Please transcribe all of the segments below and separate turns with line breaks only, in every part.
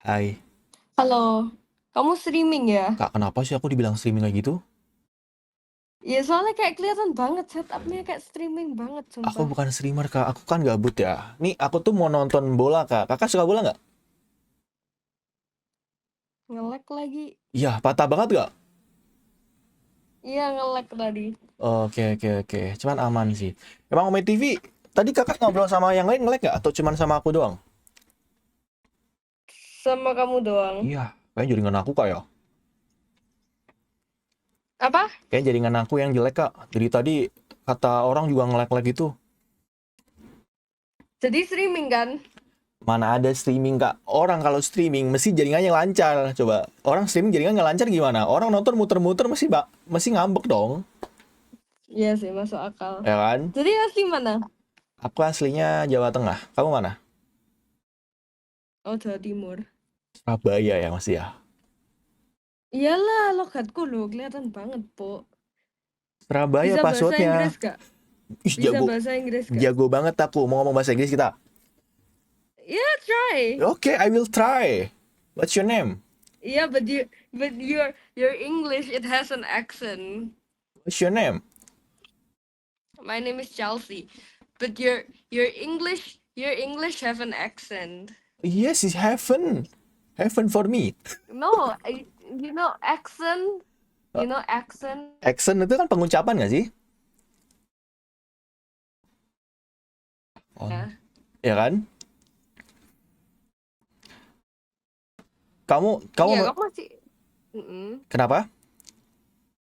Hai,
Halo, kamu streaming ya?
Kak, kenapa sih aku dibilang streaming kayak gitu?
Ya soalnya kayak kelihatan banget setupnya kayak streaming banget,
Aku
sumpah.
bukan streamer, Kak. Aku kan gabut ya. Nih, aku tuh mau nonton bola, Kak. Kakak suka bola nggak?
Nge-lag lagi.
Iya, patah banget nggak?
Iya, nge-lag tadi.
Oke, oke, oke. Cuman aman sih. Emang Ome TV, tadi kakak ngobrol sama yang lain nge-lag nggak? Atau cuman sama aku doang?
Sama kamu doang.
Iya, kayaknya jaringan aku, Kak, ya.
Apa?
Kayaknya jaringan aku yang jelek, Kak. Jadi tadi kata orang juga nge-lag-lag itu.
Jadi streaming kan?
Mana ada streaming, Kak? Orang kalau streaming mesti jaringannya lancar. Coba, orang streaming jaringan nggak lancar gimana? Orang nonton muter-muter mesti ngambek dong.
Iya sih, masuk akal.
Ya kan?
Jadi asli mana?
Aku aslinya Jawa Tengah. Kamu mana?
Oh, Jawa Timur.
Surabaya ya Mas ya.
Iyalah, logatku loh, kelihatan banget, Po.
Surabaya
Bisa bahasa
passwordnya.
Inggris gak?
Ih,
Bisa
jago.
bahasa Inggris gak?
Jago banget aku. Mau ngomong bahasa Inggris kita.
Yeah, try.
Oke, I will try. What's your name?
Yeah, but your English, it has an accent.
What's your name?
My name is Chelsea, but your English have an accent.
Yes, it's heaven. Heaven for me.
No, accent.
Uh,
You know accent.
Accent itu kan pengucapan nggak sih? On.
Ya,
Ya kan? Kamu
iya kamu masih. Mm-mm.
kenapa?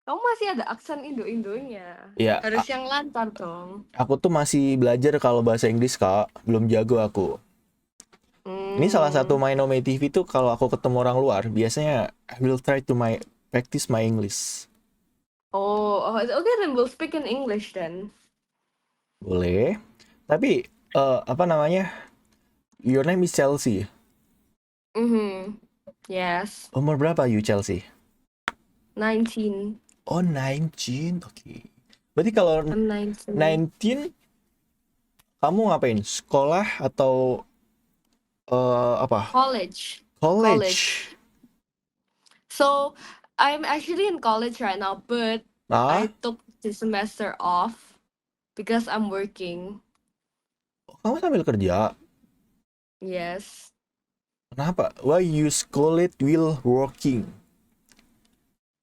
Kamu masih ada aksen Indo-Indonya.
Ya,
Harus yang lancar dong.
aku tuh masih belajar kalau bahasa Inggris, Kak. Belum jago aku. Ini salah satu
Hmm.
main Nome TV tuh kalau aku ketemu orang luar, biasanya I will try to practice my English.
Oh, okay, then we'll speak in English then.
Boleh. Tapi apa namanya? Your name is Chelsea.
Mm-hmm. Yes.
Umur berapa you Chelsea?
19.
Oh, 19. Oke. Berarti kalau
I'm 19.
19 kamu ngapain? Sekolah atau apa?
College. College.
College.
So I'm actually in college right now, but
Ah,
I took the semester off because I'm working.
kamu sambil kerja.
Yes.
Kenapa? Why you call it while working?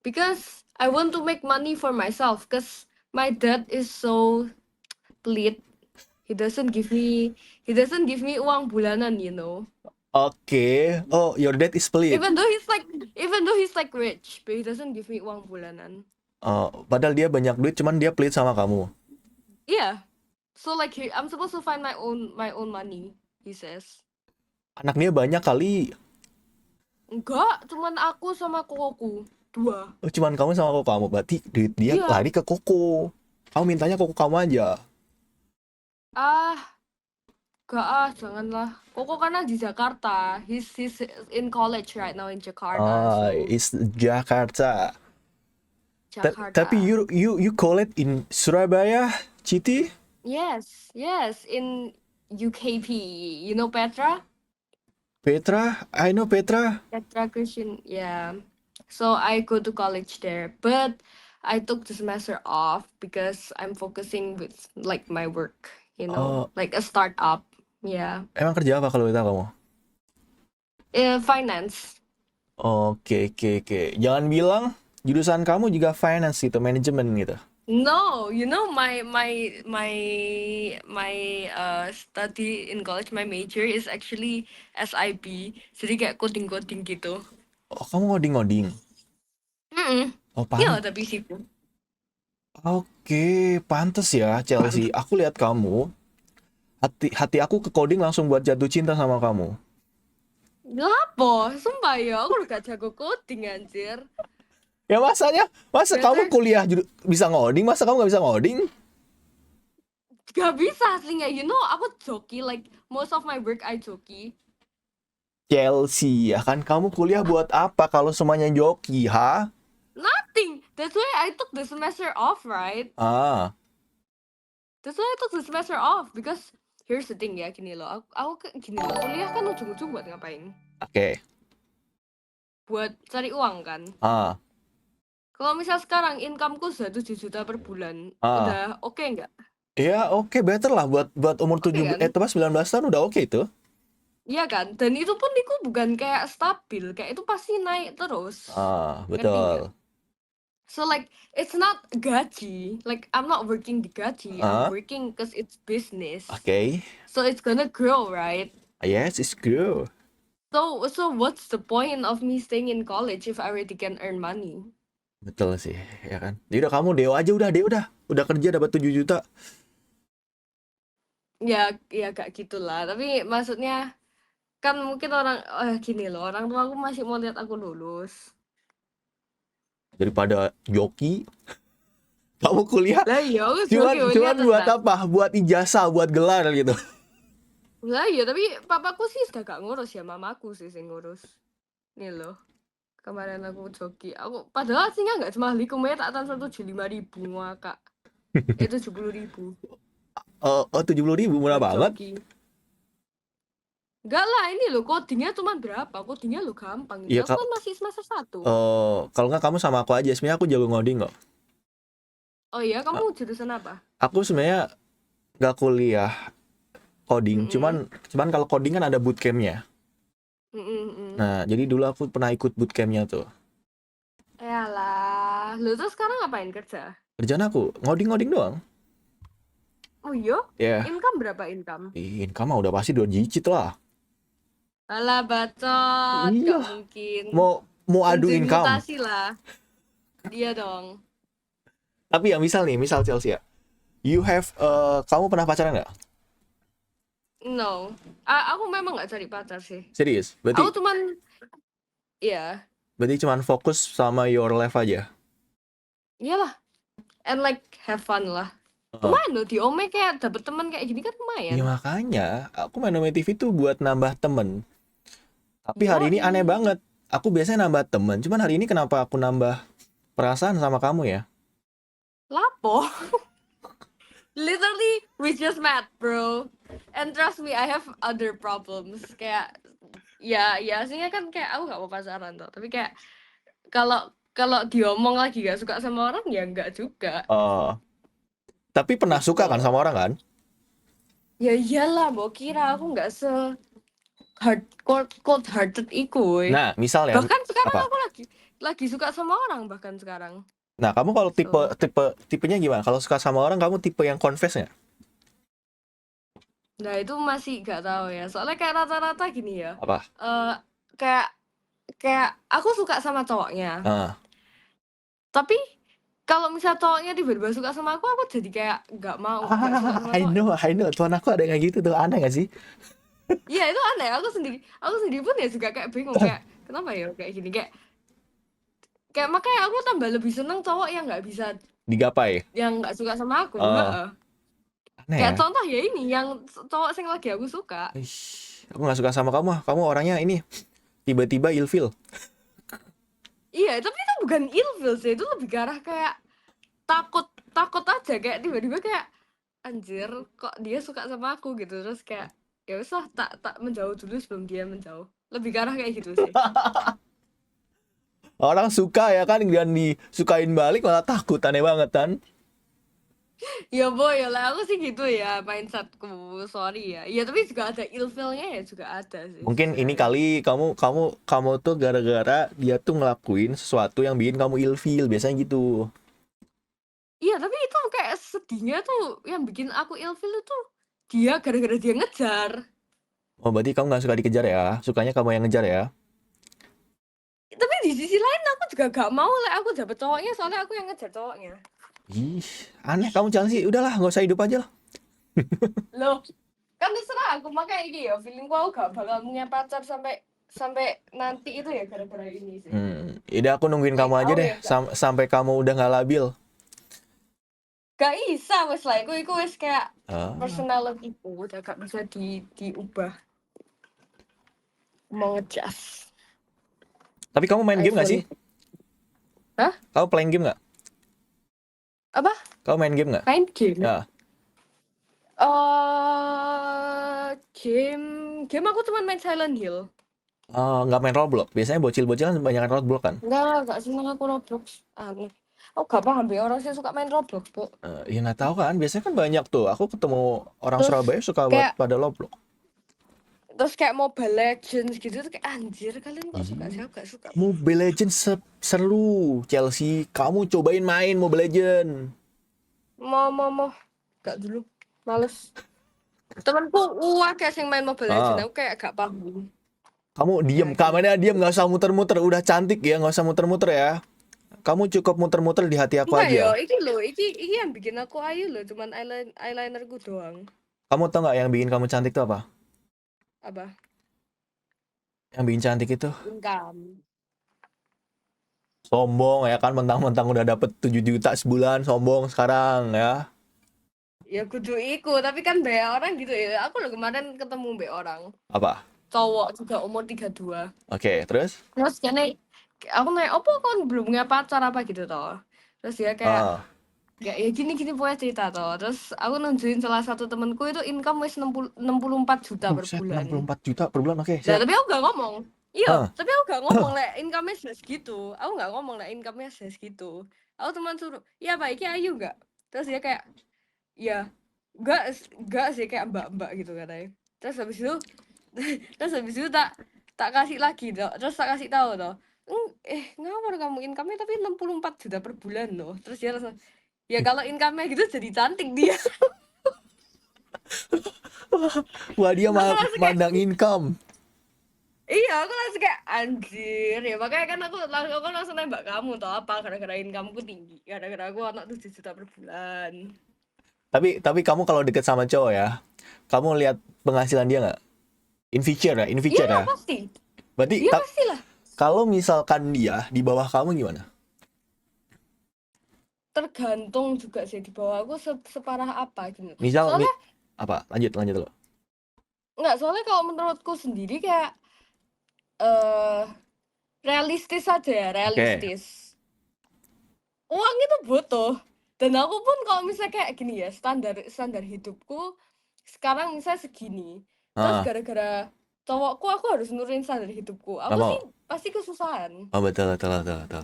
Because I want to make money for myself because my dad is so pelit. He doesn't give me uang bulanan.
Oke. Oh, your dad is split.
Even though he's like rich, but he doesn't give me uang bulanan.
Padahal dia banyak duit, cuman dia pelit sama kamu.
Yeah. So like I'm supposed to find my own money, he says.
Anak dia banyak kali.
Enggak, cuman aku sama kokoku. Dua.
Oh, cuman kamu sama koko kamu. Berarti duit dia
Iya.
lari ke koko. Kamu mintanya koko kamu aja.
Ah, enggak janganlah. Koko karena di Jakarta. He's in college right now in Jakarta. So
Is Jakarta. Tapi
Jakarta.
you call it in Surabaya, Citi?
Yes, yes, in UKP. You know Petra?
Petra? I know Petra.
Petra Christian. Yeah. So I go to college there, but I took the semester off because I'm focusing with like my work,
Oh,
like a startup. Yeah.
emang kerja apa kalau kita kamu?
Finance.
Oke, oke, oke. Jangan bilang jurusan kamu juga finance gitu, manajemen gitu.
No, my study in college, my major is actually SIB. Jadi kayak coding-coding gitu.
Oh, kamu ngoding-ngoding.
Mm-mm.
Oh,
Iya, tapi sibuk.
Oke, pantes ya, Chelsea. Aku lihat kamu, hati hati aku ke coding langsung buat jatuh cinta sama kamu.
Lapo, sumpah ya, aku udah gak jago coding anjir.
Ya masa kamu
Better
kuliah bisa ngoding, masa kamu nggak bisa ngoding?
gak bisa aslinya. Aku joki, like most of my work I joki.
Chelsea, ya kan kamu kuliah buat apa kalau semuanya joki, ha?
Nothing. That's why I took the semester off, right?
Ah,
That's why I took the semester off because here's the thing ya, gini loh. Aku gini loh, kuliah kan ujung-ujung buat ngapain?
oke.
buat cari uang kan.
Ah,
Kalau misal sekarang income-ku sudah 7 juta per bulan,
ah.
udah oke nggak?
Ya oke, better lah buat umur
Oke kan?
19 tahun udah oke itu.
Iya kan? Dan itu pun itu bukan kayak stabil, kayak itu pasti naik terus.
Ah,
Ngerti nggak?
betul.
So like it's not gaji. Like I'm not working the gaji. I'm
Ah,
working because it's business.
oke.
So it's gonna grow, right?
Yes, it's good.
So what's the point of me staying in college if I already can earn money?
Betul sih, ya kan. Ya udah kamu Deo aja udah, Deo udah kerja dapat 7 juta.
Ya, ya gak gitulah. Tapi maksudnya kan mungkin gini loh, orang tua aku masih mau lihat aku lulus.
Daripada joki, kamu kuliah
Lah iya, aku
cuman
joki
cuman
lihat
buat
tenang.
apa? Buat ijazah, buat gelar gitu.
Lah iya, tapi papaku sih sudah gak ngurus ya, mamaku sih yang ngurus. Nih loh, kemarin aku joki. Aku padahal aslinya nggak cuma liku, tak tan 175.000 ngakak. 70.000
Oh, 70.000 murah
buat
banget.
joki. Enggak lah, ini loh codingnya cuma berapa? Codingnya lo gampang gitu.
Iya
Aku
kak.
kan masih semester 1.
Kalau nggak kamu sama aku aja. Sebenarnya aku jago ngoding kok.
Oh iya,
Eh,
kamu jurusan apa?
Aku sebenarnya nggak kuliah coding.
Mm-mm.
Cuman kalau coding kan ada bootcampnya.
Mm-mm.
Nah, jadi dulu aku pernah ikut bootcampnya tuh.
Yalah, lu tuh sekarang ngapain kerja?
Kerjaan aku ngoding-ngoding doang.
Oh iya?
Ya,
Income berapa income?
income mah udah pasti 2 digit lah.
Alah bacot,
Iya,
gak mungkin.
mau mau adu
Tunjukin
income.
mutasi lah. Dia dong.
Tapi ya misal Chelsea ya. Kamu pernah pacaran nggak?
No. Aku memang gak cari pacar sih.
Serius?
Aku cuman, ya,
Berarti cuman fokus sama your life aja.
iyalah. And like, have fun lah.
Heeh.
Lumayan loh, di Ome kayak dapet teman kayak gini kan
Iya
lumayan.
makanya, aku main Ome TV tuh buat nambah temen. Tapi hari ini
Yoi.
aneh banget. Aku biasanya nambah temen, cuman hari ini kenapa aku nambah perasaan sama kamu ya?
Lapo. Literally, we just met, bro. And trust me, I have other problems. Kayak, ya aslinya kan kayak aku gak mau pacaran tuh. Tapi kayak, kalau kalau diomong lagi gak suka sama orang, ya enggak juga.
Tapi pernah suka kan
Gitu.
sama orang kan?
Ya iyalah, mbok kira aku nggak cold hearted iku.
Nah, misal ya,
Bahkan sekarang
apa?
aku lagi suka sama orang bahkan sekarang.
Nah, kamu kalau
So,
tipenya gimana? Kalau suka sama orang, kamu tipe yang confess nggak?
nah itu masih gak tahu ya. Soalnya kayak rata-rata gini ya.
Apa?
eh kayak kayak aku suka sama cowoknya.
Ah,
Tapi kalau misal cowoknya tiba-tiba suka sama aku jadi kayak nggak mau, nggak suka sama
I
cowoknya.
know. Tuan aku ada yang kayak gitu tuh, aneh gak sih?
Iya itu aneh. Aku sendiri pun ya juga kayak bingung kayak kenapa ya kayak gini kayak makanya aku tambah lebih seneng cowok yang nggak bisa,
Digapai.
yang nggak suka sama aku.
Ah,
Heeh.
aneh
Kayak
ya.
contoh ya ini yang cowok yang lagi aku suka.
Ih, aku nggak suka sama kamu. Kamu orangnya ini tiba-tiba ilfil.
Iya tapi itu bukan ilfil sih, itu lebih ke arah kayak takut aja, kayak tiba-tiba kayak anjir kok dia suka sama aku gitu, terus kayak ya wes lah, tak menjauh dulu sebelum dia menjauh, lebih ke arah kayak gitu sih.
Orang suka ya kan, dan disukain balik malah takut, aneh banget kan?
Ya boy lah, aku sih gitu ya mindsetku, sorry ya. Ya tapi juga ada ilfilnya ya, juga ada sih
Mungkin ini
sebenarnya.
kali kamu tuh gara-gara dia tuh ngelakuin sesuatu yang bikin kamu ilfil, biasanya gitu.
Iya tapi itu kayak sedihnya tuh yang bikin aku ilfil itu dia gara-gara dia ngejar.
Oh, berarti kamu nggak suka dikejar ya? Sukanya kamu yang ngejar ya?
Tapi di sisi lain aku juga gak mau lah aku dapet cowoknya, soalnya aku yang ngejar cowoknya.
Ih, aneh kamu Chelsea. Udahlah, nggak usah hidup aja lah.
Loh, kan terserah aku, makanya ini ya feelingku aku gak bakal punya pacar sampai nanti itu ya gara-gara ini sih.
Udah aku nungguin kamu aja
Aku
deh
ya gak,
sampai kamu udah nggak labil.
gak bisa wes lah, iku wes kayak
Ah,
personality-ku udah gak bisa diubah. Mau ngejas
tapi kamu main game nggak sih?
iPhone. Hah?
Kamu playing game nggak?
Apa?
Kamu main game nggak?
Main game?
Ya.
Game aku cuma main Silent Hill.
Nggak main Roblox. Biasanya bocil-bocil kan banyak Roblox kan.
Enggak seneng aku Roblox. Aneh. Aku gak paham be orang sih suka main Roblox, Bu.
Ya nggak tahu kan. Biasanya kan banyak tuh. Aku ketemu orang
Terus
Surabaya suka buat
kayak
pada Roblox.
kayak Mobile Legends gitu tuh kayak anjir kalian kok suka sih
Ih,
aku gak suka.
Mobile Legends seru. Chelsea, kamu cobain main Mobile Legends.
Mau gak dulu. Males. Temanku kayak sing main Mobile Legends
Ah,
aku kayak gak paham.
kamu diem,
Ya gitu.
kamarnya diem, nggak usah muter-muter. Udah cantik ya, nggak usah muter-muter ya. Kamu cukup muter-muter di hati aku
Enggak
aja.
ya, iki loh, iki yang bikin aku ayu loh, cuman eyelinerku doang.
Kamu tau nggak yang bikin kamu cantik itu apa?
Apa?
Yang bikin cantik itu
Income.
sombong ya kan, mentang-mentang udah dapet 7 juta sebulan, sombong sekarang ya.
Ya kudu iku, tapi kan banyak orang gitu ya. Aku loh kemarin ketemu mbak orang,
Apa?
cowok juga umur 32.
Oke, terus?
Terus kayaknya aku nanya, "Opo kon belum punya pacar apa gitu toh?" Terus dia kayak
Ah,
ya gini punya cerita toh. Terus aku nunjukin salah satu temenku itu income wis 64 juta per
set
bulan.
64 juta per bulan. Oke,
Lah
siap.
tapi aku gak ngomong. Iya,
Ah,
tapi aku gak ngomong lek income-nya segitu. Aku gak ngomong lek income-nya segitu. Aku cuma suruh, "Iya Pak, iki ayu gak?" Terus dia kayak, "Ya, enggak sih kayak mbak-mbak gitu katanya." Terus habis itu terus habis itu tak kasih lagi toh. Terus tak kasih tahu toh. Ngawur kamu income-nya tapi 64 juta per bulan loh." Terus dia langsung, "Ya kalau income-nya gitu jadi cantik dia."
wah dia
Aku langsung kayak
mandang income.
iya, aku langsung kayak anjir ya makanya kan aku langsung nembak kamu tau apa gara-gara income-ku tinggi gara-gara aku anak 7 juta per bulan.
Tapi kamu kalau deket sama cowok ya, kamu lihat penghasilan dia nggak? In
Iya
future
lah
ya.
pasti,
Berarti
iya pastilah.
kalau misalkan dia di bawah kamu gimana?
Tergantung juga sih di bawah aku separah apa gitu.
Misal
Soalnya
apa? Lanjut lo.
soalnya kalau menurutku sendiri kayak eh realistis aja ya,
Oke.
realistis. Uang itu butuh. Dan aku pun kalau misalnya kayak gini ya, standar standar hidupku sekarang misalnya segini. Terus
Ah,
gara-gara cowokku aku harus nurunin standar hidupku.
nggak
Aku sih
mau.
pasti kesusahan
Oh betul betul betul betul.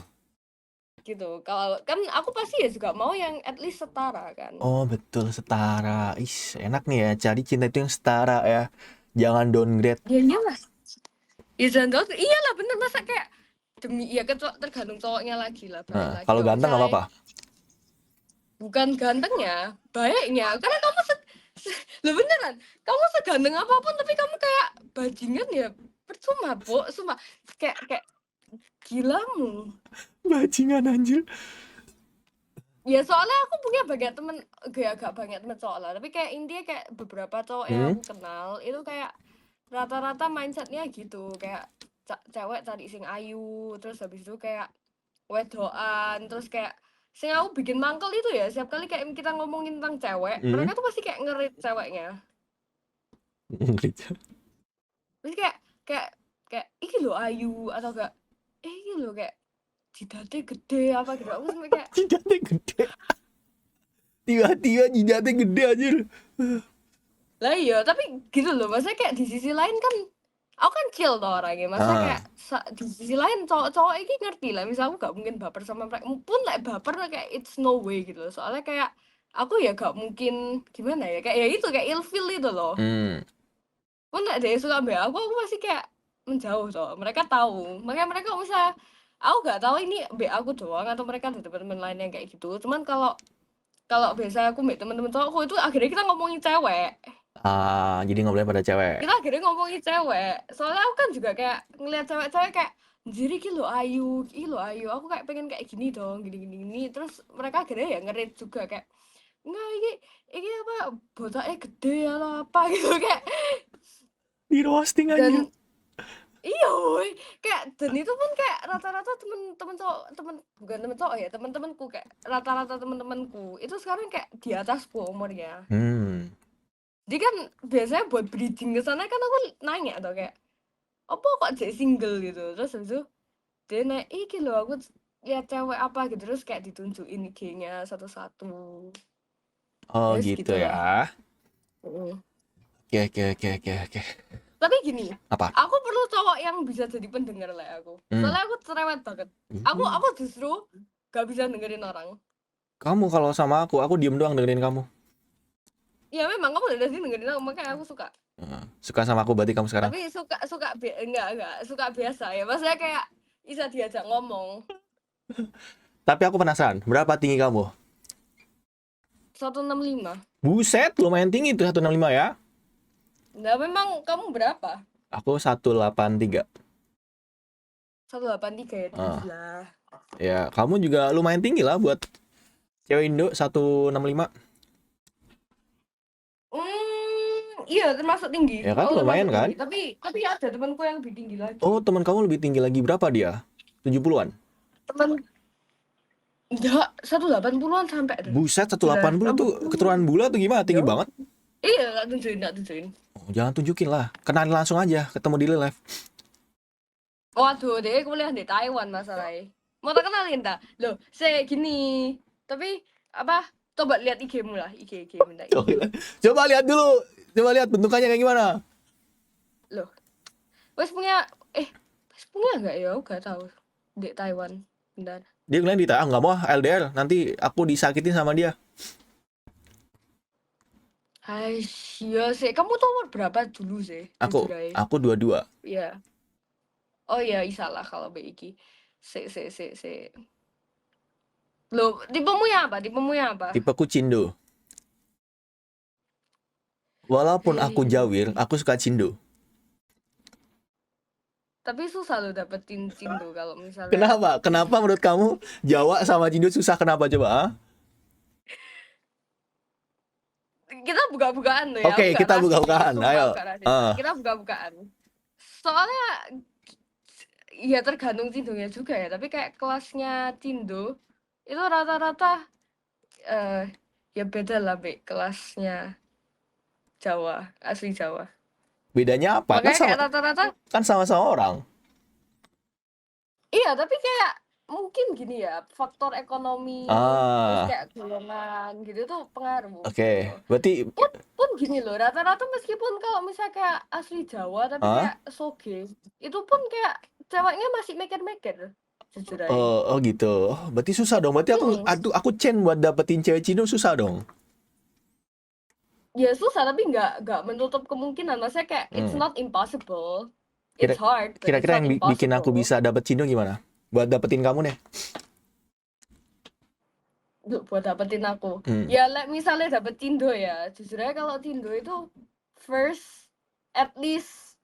gitu. Kalau kan aku pasti ya juga mau yang at least setara kan.
Oh betul setara. Enak nih ya. Cari cinta itu yang setara ya. Jangan downgrade.
Ya iyalah. Ya jangan tahu, iyalah bener masa kayak demi ya tergantung cowoknya lagi lah balik
Nah,
lagi
kalau
kalau
ganteng nggak
misalnya
apa-apa.
bukan gantengnya baiknya karena kamu lo beneran kamu seganteng apapun tapi kamu kayak bajingan ya percuma po sumpah kayak gilamu.
Bajingan anjir.
Ya soalnya aku punya banyak temen gak banyak temen cowok lah tapi kayak intinya kayak beberapa cowok yang
Hmm?
aku kenal itu kayak rata-rata mindsetnya gitu kayak cewek cari sing ayu terus habis itu kayak wedoan terus kayak sing aku bikin mangkel itu ya setiap kali kayak kita ngomongin tentang cewek
Hmm?
mereka tuh pasti kayak ngerit ceweknya terus kayak kayak iki lo ayu atau enggak iki lo kayak jidatnya gede apa gitu aku sampai kayak
Jidatnya gede. Tiba-tiba jidatnya gede anjir.
lah iya tapi gitu loh maksudnya kayak di sisi lain kan aku kan chill tuh orangnya maksudnya kayak
Ah,
di sisi lain cowok-cowok ini ngerti lah misal aku gak mungkin baper sama mereka pun like baper lah kayak it's no way gitu loh soalnya kayak aku ya gak mungkin gimana ya kayak ya itu kayak ilfeel itu loh
hmm.
pun like dia suka mbak aku masih kayak menjauh tuh mereka tahu makanya mereka bisa aku gak tahu ini mbak aku doang atau mereka ada teman-teman lain yang kayak gitu cuman kalau kalau biasa aku mbak teman-teman cowokku itu akhirnya kita ngomongin cewek
Jadi ngobrolnya pada cewek.
kita akhirnya ngomongin cewek soalnya aku kan juga kayak ngeliat cewek-cewek kayak jadi ki lo ayu aku kayak pengen kayak gini dong gini terus mereka akhirnya ya ngerit juga kayak nggak ini apa botaknya gede atau apa gitu kayak
Di roasting anjir.
dan iya woy. Kayak dan itu pun kayak rata-rata temen-temen cowok bukan temen cowok ya temen-temenku kayak rata-rata temen-temenku itu sekarang kayak di atasku umurnya
Hmm.
jadi kan biasanya buat bridging ke sana kan aku nanya tuh kayak apa kok jadi single gitu terus habis itu dia naik iki loh aku lihat cewek apa gitu terus kayak ditunjukin IG-nya satu-satu
Oh
ya
gitu ya.
gitulah. Mm.
Oke oke oke oke oke.
Tapi gini,
Apa?
aku perlu cowok yang bisa jadi pendengar lah aku. Soalnya aku cerewet banget. Aku justru gak bisa dengerin orang.
Kamu kalau sama aku diem doang dengerin kamu.
Ya memang kamu dari sini dengerin aku, makanya aku suka.
Suka sama aku berarti kamu sekarang.
Tapi enggak suka biasa ya. Maksudnya kayak bisa diajak ngomong.
Tapi aku penasaran, berapa tinggi kamu?
165.
Buset, lumayan tinggi tuh 165 ya.
Nah, memang kamu berapa?
Aku 183.
183 ya,
Ah.
lah.
Ya, kamu juga lumayan tinggi lah buat cewek Indo 165.
Iya termasuk tinggi.
Ya kan,
Oh,
lumayan
termasuk
kan?
tinggi. Tapi ada temanku yang lebih tinggi lagi.
Oh, teman kamu lebih tinggi lagi, berapa dia? 70-an?
Teman enggak 180-an sampai deh.
Buset, 180 tuh keturunan bula tuh gimana? Tinggi banget.
Iya, enggak tunjukin.
Oh, jangan tunjukin lah, kenalin langsung aja, ketemu di live.
Waduh, dia kuliah di Taiwan masalahnya. Mau tak kenalin tak? Loh, saya gini. Tapi apa? Coba lihat IG-mu lah, IG minta IG.
Coba lihat dulu, coba lihat bentukannya kayak gimana.
Loh. Wes punya enggak ya? Aku enggak tahu. Di Taiwan. Bentar.
Dia bilang nggak mau LDR, nanti aku disakitin sama dia.
Hai, iya sih. Kamu tuh umur berapa dulu sih?
Aku
Jujur aja.
22.
Iya. Oh iya, isalah kalau iki. Se. Loh, tipemu yang apa?
Tipeku Cindo. Walaupun aku jawir, aku suka Cindo.
Tapi susah lo dapetin Cindo kalau misalnya.
Kenapa? Kenapa menurut kamu Jawa sama Cindo susah? Kenapa coba? Ah?
Kita buka-bukaan loh ya.
Oke, kita buka-bukaan. Ayo.
Kita buka-bukaan. Soalnya ya tergantung Cindonya juga ya. Tapi kayak kelasnya Cindo itu rata-rata ya beda lah kelasnya Jawa, asli Jawa.
Bedanya apa?
Makanya kayak rata-rata
kan sama-sama orang.
iya, tapi kayak mungkin gini ya, faktor ekonomi, terus kayak golongan gitu tuh pengaruh.
Oke,
gitu.
berarti
Pun gini loh, rata-rata meskipun kalau misalnya kayak asli Jawa tapi kayak soge, itu pun kayak ceweknya masih mikir-mikir. Jujur aja.
Oh gitu. Berarti susah dong. Berarti aku chain buat dapetin cewek Cino susah dong.
Ya susah tapi nggak menutup kemungkinan. Maksudnya kayak it's not impossible. It's hard.
Kira-kira yang bikin aku bisa dapet Cino gimana? Buat dapetin kamu deh.
Buat dapetin aku. Ya misalnya dapet Tindo ya. Jujur aja kalau Tindo itu first at least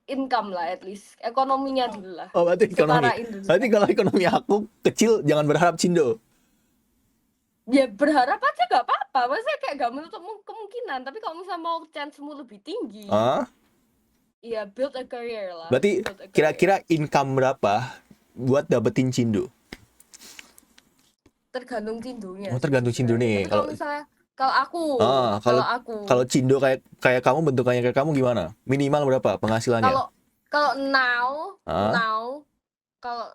income lah, at least ekonominya dulu lah.
Oh berarti ekonomi. Berarti kalau ekonomi aku kecil jangan berharap Cindo.
Ya berharap aja gak apa-apa, maksudnya kayak gak menutup kemungkinan. Tapi kalau misalnya mau chance-mu lebih tinggi, ya build a career lah.
Berarti kira-kira income berapa buat dapetin Cindo?
Tergantung Cindonya.
Oh tergantung Cindo nih.
Kalau misalnya
kalau Cindo kayak kamu bentukannya kayak kamu gimana? Minimal berapa penghasilannya?
Kalau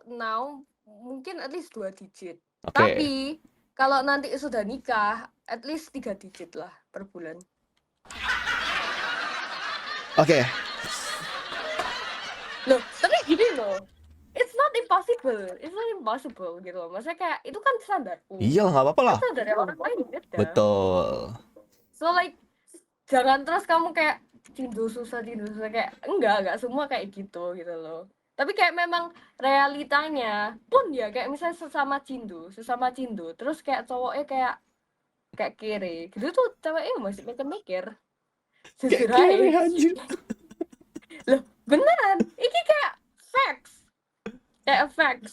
now mungkin at least 2 digit.
Okay.
Tapi kalau nanti sudah nikah, at least 3 digit lah per bulan.
Oke.
Loh, tapi gini loh. It's not impossible gitu loh. Maksudnya kayak itu kan standarku.
Iya lah, nggak apa-apa lah.
Standar orang lain beda.
Betul.
So like jangan terus kamu kayak Cindo susah kayak enggak semua kayak gitu loh. Tapi kayak memang realitanya pun ya kayak misalnya sesama Cindo terus kayak cowoknya kayak kere gitu tuh ceweknya masih mikir jujur aja. Loh beneran ini kayak facts.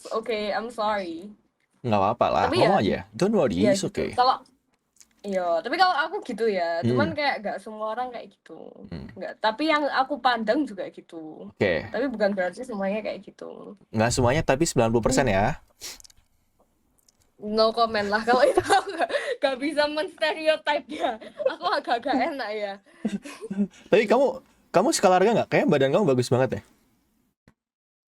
Okay, I'm sorry.
Nggak apa-apa lah, ngomong aja. Don't worry, it's okay.
Tapi kalau aku gitu ya, cuman kayak gak semua orang kayak gitu. Enggak, tapi yang aku pandang juga gitu.
Oke.
Tapi bukan berarti semuanya kayak gitu.
Nggak semuanya, tapi 90% ya.
No comment lah kalau itu aku gak bisa menstereotype ya. Aku agak enak ya.
Tapi kamu skala harga nggak? Kayaknya badan kamu bagus banget ya.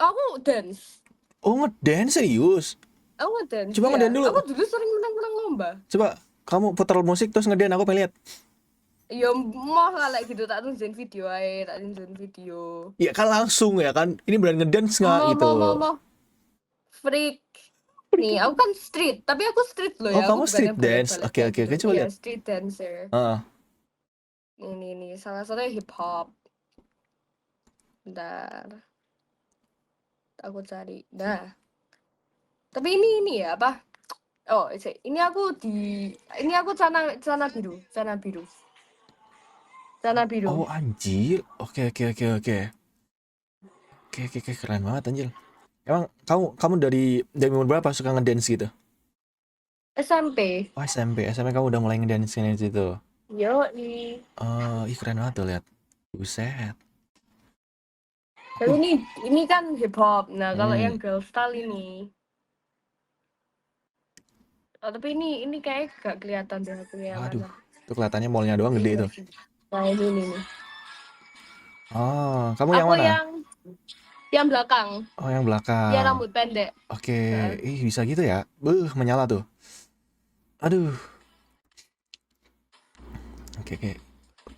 Aku dance.
Oh ngedance serius?
Aku ngedance.
Coba ngedance dulu.
Aku dulu sering menang lomba.
Coba kamu putar musik terus ngedance, aku pengen lihat.
Ya mau lah like gitu tak tunjukin video aja, tak tunjukin video.
Ya kan langsung ya kan. Ini beneran ngedance nggak gitu.
Mau freak. Nih, aku kan street, tapi aku street loh
Oh
ya. Aku
kamu
bukan
street
yang
dance.
balet-balet
Oke
kayak
oke
gitu.
oke coba
Iya,
lihat.
street dancer.
Ah,
Ini salah satunya hip hop. Bentar, aku cari. Nah, tapi ini ya apa? Oh, ini aku celana biru, celana biru.
oh anjir. Oke oke oke oke. Oke oke oke keren banget anjir. Emang kamu dari umur berapa suka ngedance gitu?
SMP.
Oh SMP kamu udah mulai ngedance ngedance itu.
Yo,
Oh, ih keren banget tuh lihat. Buset.
tapi
Aku
ini kan hip hop. Nah, kalau yang
hmm.
girl style ini, oh, tapi ini kayak gak kelihatan deh aku yang
Waduh.
mana.
Itu kelihatannya mallnya doang gede
Iya
itu.
sih. Nah, ini nih.
Oh, kamu yang
Aku
mana?
yang belakang,
Oh, yang
yang
belakang.
rambut pendek.
Oke.
Heeh.
Ih, bisa gitu ya? Menyala tuh. Aduh. Oke, oke.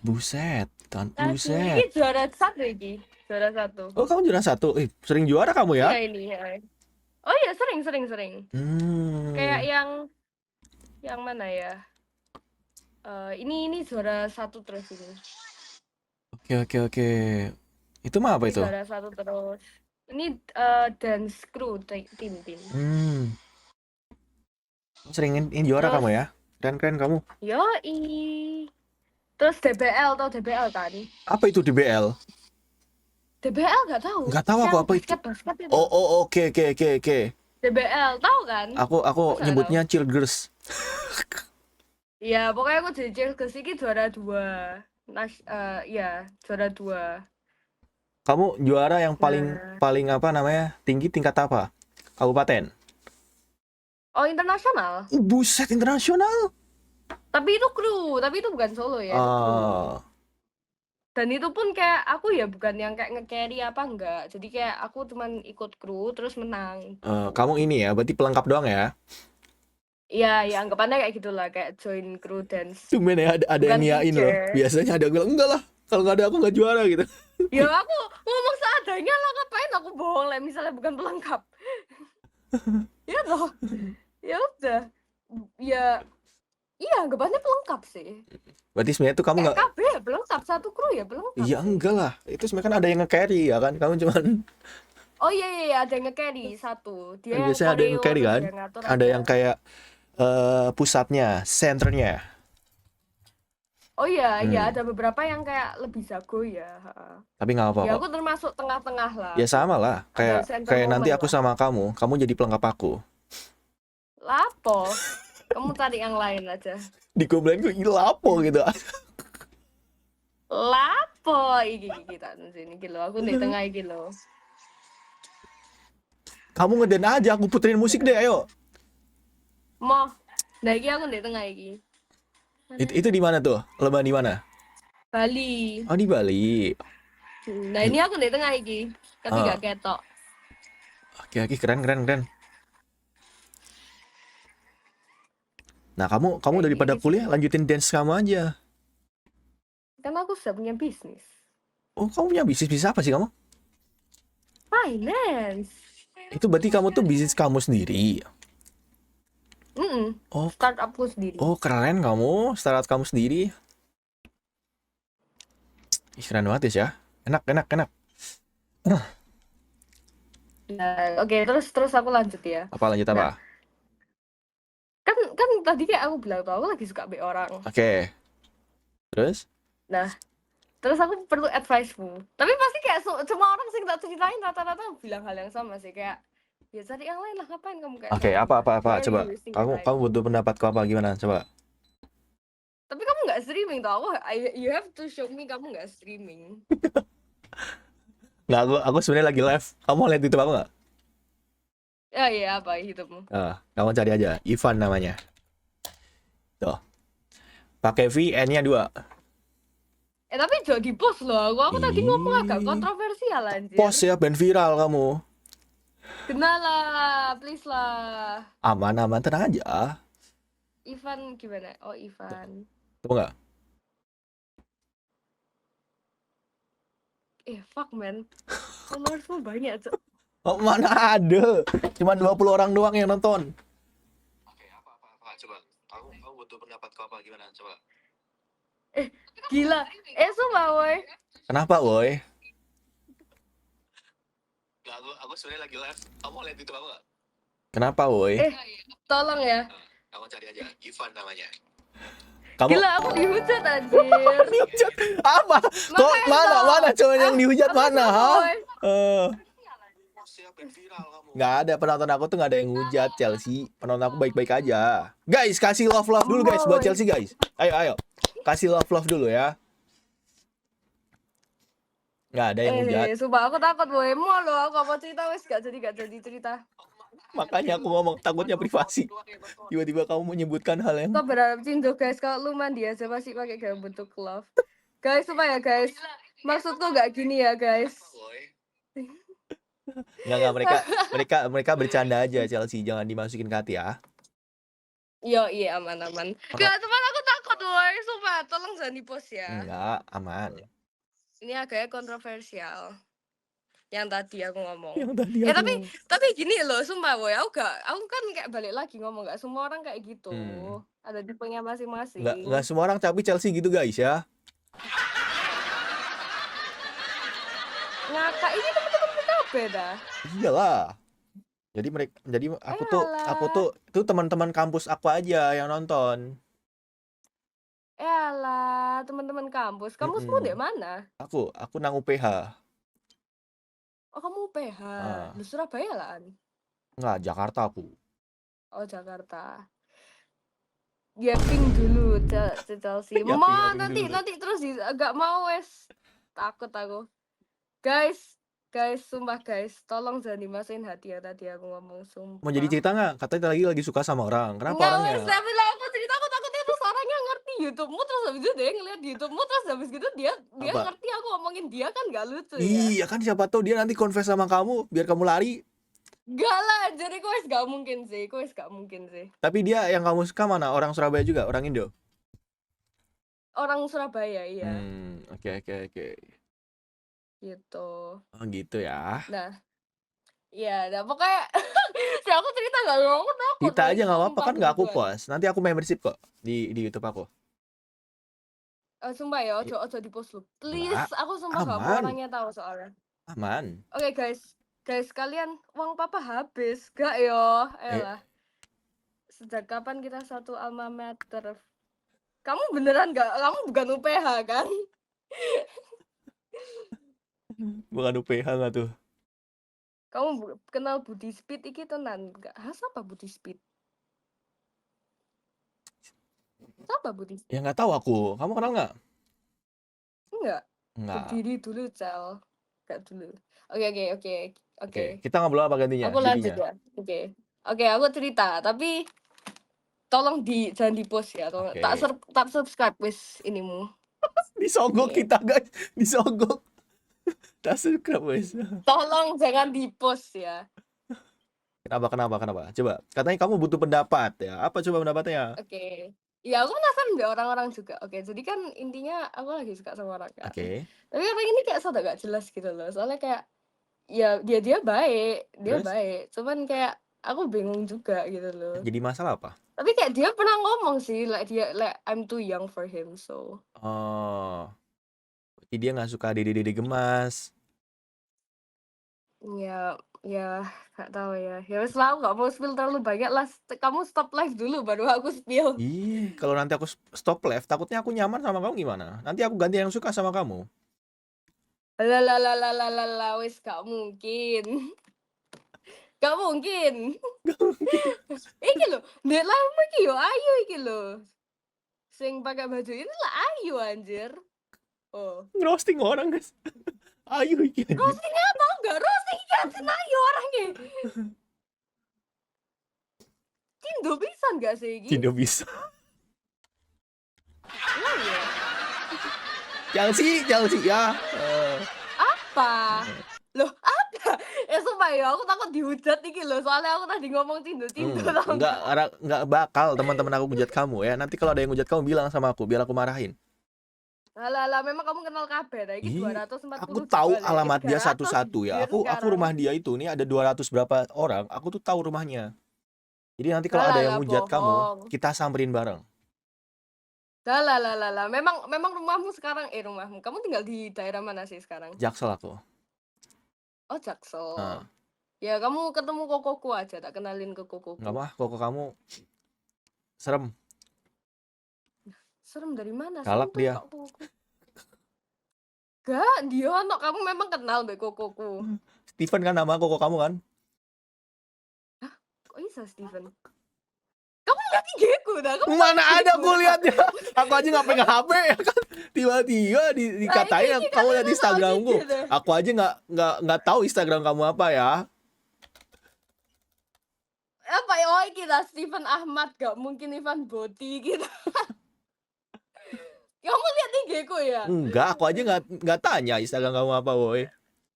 Buset.
Aduh, ini
Buset.
juara satu ini. Juara satu.
Oh, kamu juara satu. Sering juara kamu ya?
Iya ini. Ya. Oh iya, sering. Kayak
Hmm.
yang mana ya? Ini juara satu terus ini.
Oke, oke, oke. Itu mah apa
Ini
itu?
juara satu terus. Ini dance crew tim.
Hmm. Sering ini juara
Terus
kamu ya? Keren kamu.
yoi. Terus DBL, tau DBL kan?
Apa itu DBL?
DBL nggak tahu.
Nggak tahu aku
Yang
apa itu.
basket itu.
Oh, oke, oke, oke, oke.
DBL, tahu kan?
Aku
Masa nggak tahu?
nyebutnya Chill Girls.
Ya, pokoknya aku jadi Chelsea City juara 2. Ya, juara 2.
Kamu juara yang paling
Nah,
paling apa namanya? Tinggi tingkat apa? Kabupaten.
oh internasional.
Buset internasional.
Tapi itu kru, tapi itu bukan solo ya, itu kru.
Oh,
Dan itu pun kayak aku ya bukan yang kayak nge-carry apa enggak. Jadi kayak aku cuman ikut kru terus menang.
kamu ini ya, berarti pelengkap doang ya?
Iya, ya anggapannya kayak gitulah, kayak join kru dance.
Cuman ya ada yang
Bukan
niain loh.
teacher.
Biasanya ada yang bilang enggak lah. Kalau nggak ada aku nggak juara gitu.
Ya aku ngomong seadanya lah, ngapain aku bohong lah misalnya bukan pelengkap. Ya toh. Ya udah. Ya iya, anggapannya pelengkap sih.
Berarti sebenarnya tuh kamu
Kayak
nggak.
KB ya pelengkap, satu kru ya pelengkap
Iya
sih.
enggak lah. Itu sebenarnya kan ada yang nge-carry ya kan. Kamu cuman
Oh iya, ada yang nge-carry satu. Dia
kan
yang
biasanya ada yang
koreo
nge-carry
terus
kan.
dia ngatur
Ada
ada.
yang kayak pusatnya, senternya.
Oh iya,
Hmm.
ada beberapa yang kayak lebih jago ya. Ha.
Tapi nggak apa
Ya
kok.
aku termasuk tengah-tengah lah.
Ya sama lah.
Ada
Kayak
center
kayak nanti
moment
aku
lah.
sama kamu jadi pelengkap aku.
Lapo. Kamu cari yang lain aja.
Dikomplain gue ilapo gitu.
Lapo kita sini kilo. Aku di tengah iki lho.
Kamu ngeden aja, aku puterin musik deh, ayo.
Mo. Nah iki aku di tengah iki.
Itu di mana tuh? Lomba di mana?
Bali.
Oh, di Bali.
Nah ini aku di tengah iki. Ketiga
Ah,
ketok.
oke, keren. Nah, kamu daripada
Ini
kuliah lanjutin dance kamu aja.
kan aku sudah punya bisnis.
Oh, kamu punya bisnis apa sih kamu?
Finance.
Itu berarti kamu tuh bisnis kamu sendiri. Oh,
Startupku sendiri.
oh keren kamu, startup kamu sendiri. Ih, keren banget ya. Enak.
Nah, oke, terus aku lanjut ya.
Apa lanjut apa?
Kan tadi kayak aku bilang tuh aku lagi suka be orang.
Oke. Terus?
Nah, terus aku perlu advice-mu. Tapi pasti kayak semua orang sih tak ceritain rata-rata bilang hal yang sama sih, kayak ya cari yang lain lah, ngapain kamu kayak
Oke,
sama
apa
Why are
coba.
you wasting your
Kamu
time?
butuh pendapatku apa gimana? Coba.
Tapi kamu nggak streaming tuh, you have to show me kamu nggak streaming.
Nggak, aku sebenarnya lagi live. Kamu lihat itu apa nggak?
Ya iya apa hidupmu.
Kamu cari aja. Ivan namanya. Tuh. Pakai V, N-nya 2.
Tapi jangan di post loh, aku tadi ngomong agak
Ih.
kontroversial anjir.
Post ya, ben viral kamu.
Kenal lah, please lah.
Aman, tenang aja.
Ivan gimana? Oh Ivan.
Tuh nggak?
Fuck man. Followersmu banyak, Cok.
Oh, mana ada. Cuma 20 orang doang yang nonton.
Oke, apa? Coba. Kamu butuh pendapatku apa gimana? Coba.
Gila. Sumpah, woy.
Kenapa, woi?
Nggak, aku sebenarnya lagi live. Kamu mau lihat YouTube aku nggak?
Kenapa, woi?
Tolong ya.
Kamu cari aja. Ivan namanya.
Kamu
Gila, aku dihujat anjir.
dihujat apa? Kok
Makanya
mana cowok yang dihujat
Aku
mana,
sama,
ha?
woy.
Siapa yang viral kamu?
Nggak ada, penonton aku tuh nggak ada yang hujat Chelsea. Penonton aku baik-baik aja. Guys, kasih love dulu guys buat Chelsea guys. Ayo. Kasih love dulu ya. Nggak ada yang hujat.
Sumpah aku takut, woy. Mau lo, aku apa cerita wes gak jadi cerita.
Makanya aku ngomong takutnya privasi. Tiba-tiba kamu menyebutkan hal yang
Kau berharap cinta guys, kalau lu mandi aja pasti pakai dalam bentuk love. Guys, supaya guys. Maksudku gak gini ya, guys.
nggak mereka bercanda aja Chelsea, jangan dimasukin ke hati ya.
Yo, iya aman. Gak, teman aku takut, woy. Sumpah, tolong jangan di-post ya.
Enggak, aman.
Ini agaknya kontroversial. Yang tadi aku ngomong.
Yang tadi
Tapi gini loh, sumpah woy, aku kan kayak balik lagi ngomong, gak semua orang kayak gitu. Ada tipenya masing-masing.
nggak semua orang tapi Chelsea gitu guys ya.
Ngakak, ini temen-temen kita beda.
Iyalah. Jadi aku tuh itu teman-teman kampus aku aja yang nonton.
Elah, teman-teman kampus. Kampusmu di mana?
Aku nang UPH.
Oh, kamu UPH. Di Surabaya lah.
Enggak, Jakarta aku.
Oh, Jakarta. Ping dulu, Chelsea.
Ya,
Mau
ping dulu.
nanti terus agak mau wes. Takut aku. Guys, sumpah guys, tolong jangan dimasukin hati ya tadi aku ngomong, sumpah.
Mau jadi cerita nggak? Katanya lagi suka sama orang. Kenapa orangnya?
Nggak, tapi lah aku cerita, aku takutnya terus orangnya ngerti YouTube-mu, terus habis itu dia ngeliat di YouTube-mu, terus habis gitu dia
Apa?
ngerti aku ngomongin dia, kan gak lucu ya.
Iya kan, siapa tahu dia nanti confess sama kamu biar kamu lari.
Gak lah, jadi kau gak mungkin sih.
Tapi dia yang kamu suka mana? Orang Surabaya juga? Orang Indo?
Orang Surabaya, iya.
Oke.
Gitu.
Oh gitu ya.
Nah, iya, pokoknya aku cerita gak ngomong takut.
Kita aja nggak apa-apa kan, nggak aku
begituan.
post. Nanti aku membership kok di YouTube aku.
Sumpah ya, ojo di-post lu. Please,
Nggak,
aku sumpah gak mau orangnya tahu soalnya.
Aman.
Oke guys, kalian uang papa habis gak yo? Elah. Sejak kapan kita satu alma mater? Kamu beneran gak? Kamu bukan UPH kan?
Bukan UPH nggak tuh?
Kamu kenal Budi Speed iki tenan gak? Siapa Budi Speed? Siapa Budi Speed?
Ya nggak tahu aku. Kamu kenal nggak?
Enggak.
Nggak.
Berdiri dulu, Cel. Gak dulu. Oke.
Kita ngobrol apa gantinya?
Aku lanjut ya. Oke, aku cerita, tapi tolong jangan di-post ya. Tolong. Tak subscribe wis inimu.
Disogok kita guys, disogok. Tak subscribe wes.
Tolong jangan di-post ya.
Kenapa? Coba, katanya kamu butuh pendapat ya. Apa coba pendapatnya?
Oke. Ya aku penasaran deh orang-orang juga. Oke, jadi kan intinya aku lagi suka sama orang kan.
Oke.
Tapi orang ini kayak sudah gak jelas gitu loh. Soalnya kayak ya dia baik,
Terus?
baik. Cuman kayak aku bingung juga gitu loh.
Jadi masalah apa?
Tapi kayak dia pernah ngomong sih, like I'm too young for him, so.
Oh. Berarti dia nggak suka dede gemas.
Ya gak tahu ya. Ya wes lah, aku gak mau spill terlalu banyak lah. Kamu stop live dulu baru aku spill.
Ih, kalau nanti aku stop live, takutnya aku nyaman sama kamu gimana? Nanti aku ganti yang suka sama kamu.
Lah, wes gak mungkin. Gak mungkin. Iki lho, ndek lama iki yo Ayu iki lho. Sing pakai baju ini lah Ayu anjir. Oh.
Ngerosting orang guys. Ayo iki.
Roastingnya tau gak? Roasting kan Ayu orangnya. Tindo bisa gak sih iki?
Tidak bisa.
Iya.
Chelsea ya.
Apa? Loh, apa? Sumpah ya, aku takut dihujat iki loh. Soalnya aku tadi ngomong Tindo tau
Enggak bakal teman-teman aku hujat kamu ya. Nanti kalau ada yang hujat kamu bilang sama aku biar aku marahin.
Alah, memang kamu kenal kabeh ta? Iki
Ih,
242
aku tahu
lho,
alamat dia
300
satu-satu ya.
anjir
Aku
sekarang.
rumah dia itu nih ada 200 berapa orang, aku tuh tahu rumahnya. Jadi nanti kalau ada yang
Alah,
hujat kamu,
bohong.
kita samperin bareng.
Alah. Memang rumahmu sekarang rumahmu. Kamu tinggal di daerah mana sih sekarang?
Jaksel aku.
Oh, Jaksel.
Nah,
Ya, kamu ketemu kokoku aja, tak kenalin ke kokoku.
nggak mah, kok kamu serem.
Serem dari mana?
Galak
Santuy
dia.
kok kokoku. Gak, Diono, kamu memang kenal mbek kokoku.
Steven kan nama koko kamu kan?
Kok bisa Steven? Kamu lihat IG-ku dah. Kamu
Mana
tahu
ada
IG-ku
aku
dah.
lihatnya. Aku aja nggak pegang HP ya kan. Tiba-tiba dikatain
Nah, ini
kamu
kan
lihat
lu tahu
Instagramku.
IG deh.
Aku aja nggak tahu Instagram kamu apa ya.
Apa ya? Oh, kita Steven Ahmad, gak mungkin Ivan Boti gitu. Kamu lihat IG-ku ya?
Enggak, aku aja nggak tanya Instagram kamu apa, boy.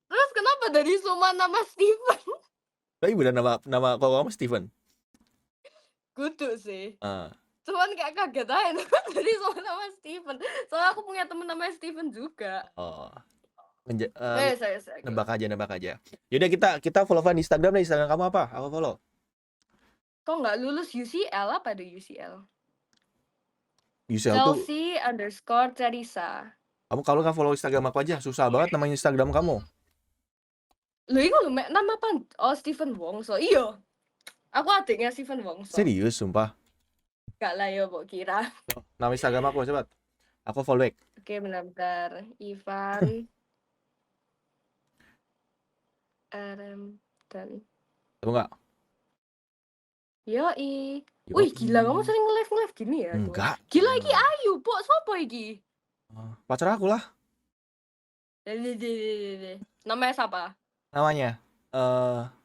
Terus kenapa dari semua nama Steven?
Tapi bener nama koko kamu Steven.
Kudu sih.
Ah,
Cuman kayak kaget aja dari semua nama Steven. Soalnya aku punya temen namanya Steven juga.
oh,
Saya.
nebak aja. Yaudah kita follow-an di Instagram deh. Instagram kamu apa? Aku follow.
Kok nggak lulus UCL? Apa ada UCL?
Yusel tuh,
Chelsea_Teresa.
kamu kalau nggak follow Instagram aku aja, susah banget namanya Instagram kamu.
Lho, iku lho, nama apa? Oh, Steven Wongso. Iya. Aku adiknya Steven Wongso.
Serius, sumpah.
Gak lah ya, mbok kira.
Nama Instagram aku coba. Aku follow back.
Oke, bentar. Ivan RM dan
Tahu nggak?
Yoi.
Yoi.
Wih, gila, kamu sering nge-live gini ya? Tuh?
Enggak.
Gila, iki Ayu, Pok. Sopo iki?
Pacar aku lah.
Dede. Namanya siapa?
Namanya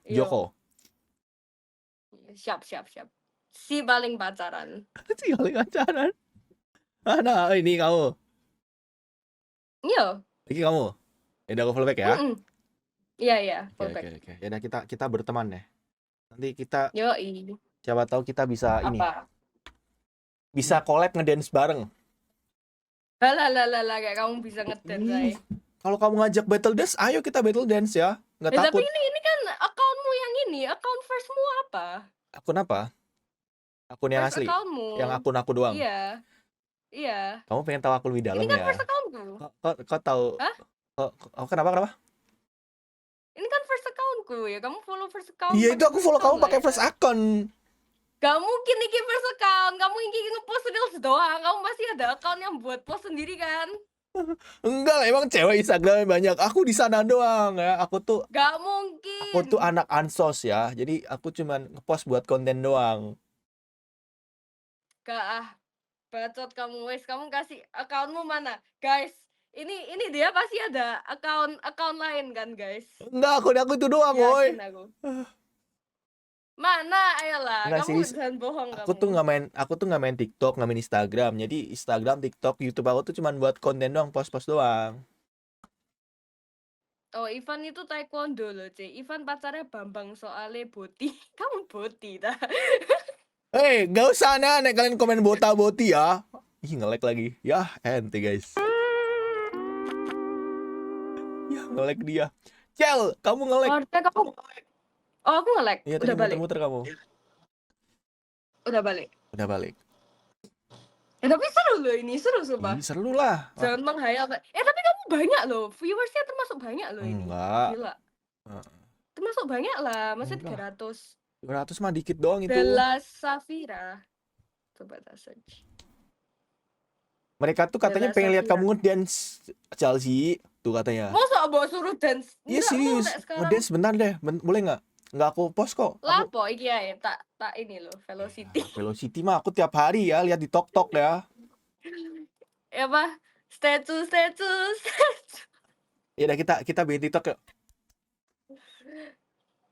Iya.
Joko.
Siap. Si paling pacaran.
Si paling pacaran. Mana ini kamu?
Iya.
Ini kamu. Ya udah aku follow back ya.
Iya. Perfect.
Oke. Ya udah kita berteman deh. Nanti kita
Yoi.
siapa tahu kita bisa ini.
Apa?
Bisa collab ngedance bareng.
Lah, kayak kamu bisa ngedance
Ih,
aja.
kalau kamu ngajak battle dance, ayo kita battle dance ya. Nggak
Tapi
takut.
ini kan accountmu yang ini, account firstmu apa?
Akun apa? Akun yang
First
asli.
accountmu.
Yang akun aku doang.
Iya.
Kamu pengen tahu aku lebih dalam
Ini kan
ya?
first accountku.
Kok tahu?
Hah?
Kenapa?
Ini kan first accountku ya. Kamu follow first account.
Iya, itu
pakai
aku
first
follow kamu
account
pakai
lah
first
ya.
account.
Gak mungkin iki first account. Kamu iki ngepost reels doang. Kamu pasti ada account yang buat post sendiri kan?
Enggak lah, emang cewek Instagramnya banyak. Aku di sana doang ya. Aku tuh
Gak mungkin.
anak ansos ya. Jadi aku cuman ngepost buat konten doang.
Gak bacot kamu wes. Kamu kasih accountmu mana? Guys, ini dia pasti ada account lain kan guys?
Enggak, aku itu doang, boy.
Yakin aku. Mana? Ayolah,
Enggak,
kamu
serius.
jangan bohong
Aku
kamu.
tuh nggak main TikTok, nggak main Instagram. Jadi Instagram, TikTok, YouTube aku tuh cuman buat konten doang, post-post doang.
Oh, Ivan itu taekwondo loh, C. Ivan pacarnya Bambang soalnya Boti. Kamu Boti dah.
Hei, nggak usah aneh-aneh kalian komen bota-boti ya. Ih, nge-lag lagi. Ya, ente guys. Ya, nge-lag dia. Cel, kamu nge-lag.
Harusnya kamu. Oh, aku nge-lag.
Iya,
Udah
tadi
balik.
muter-muter kamu.
Udah balik.
Udah balik.
Tapi seru loh ini, seru sumpah.
Ih, seru lah.
Jangan menghayal. Tapi kamu banyak loh. Viewersnya termasuk banyak loh ini.
Enggak.
Gila.
Heeh.
Termasuk banyak lah. Masa
Enggak.
300.
200 mah dikit doang itu.
Bella Safira. Coba tak search.
Mereka tuh katanya
Bella
pengen lihat
Safira.
kamu ngedance, Chelsea. Tuh katanya.
Masa bawa suruh dance?
Iya
Enggak, mau
serius.
tak sekarang.
Ngedance bentar deh. Boleh nggak? Nggak aku post kok. Aku
Lapo iki ae tak ini loh, Velocity.
Velocity mah aku tiap hari ya lihat di TikTok ya.
Ya apa? Status.
Ya udah kita bikin TikTok yuk.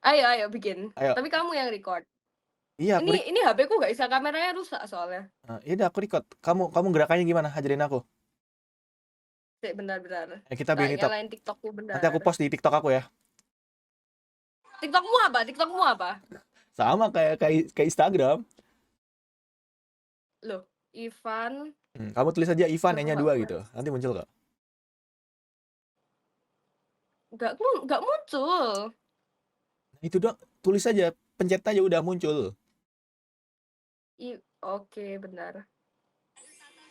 Ayo bikin.
Ayo.
Tapi kamu yang record.
Iya, aku
Ini HP ku gak bisa, kameranya rusak soalnya.
ya udah aku record. Kamu gerakannya gimana? Ajarin aku.
Sik, bentar.
Ya, kita bikin TikTok.
Nyalain TikTokku bentar.
Nanti aku post di TikTok aku ya.
TikTokmu apa?
Sama kayak Instagram.
Loh, Ivan
Kamu tulis aja Ivan
Aku
E-nya
nggak
2
kuat.
gitu. Nanti muncul gak?
Nggak muncul.
Nah, itu doang. Tulis aja, pencet aja udah muncul.
Oke, benar.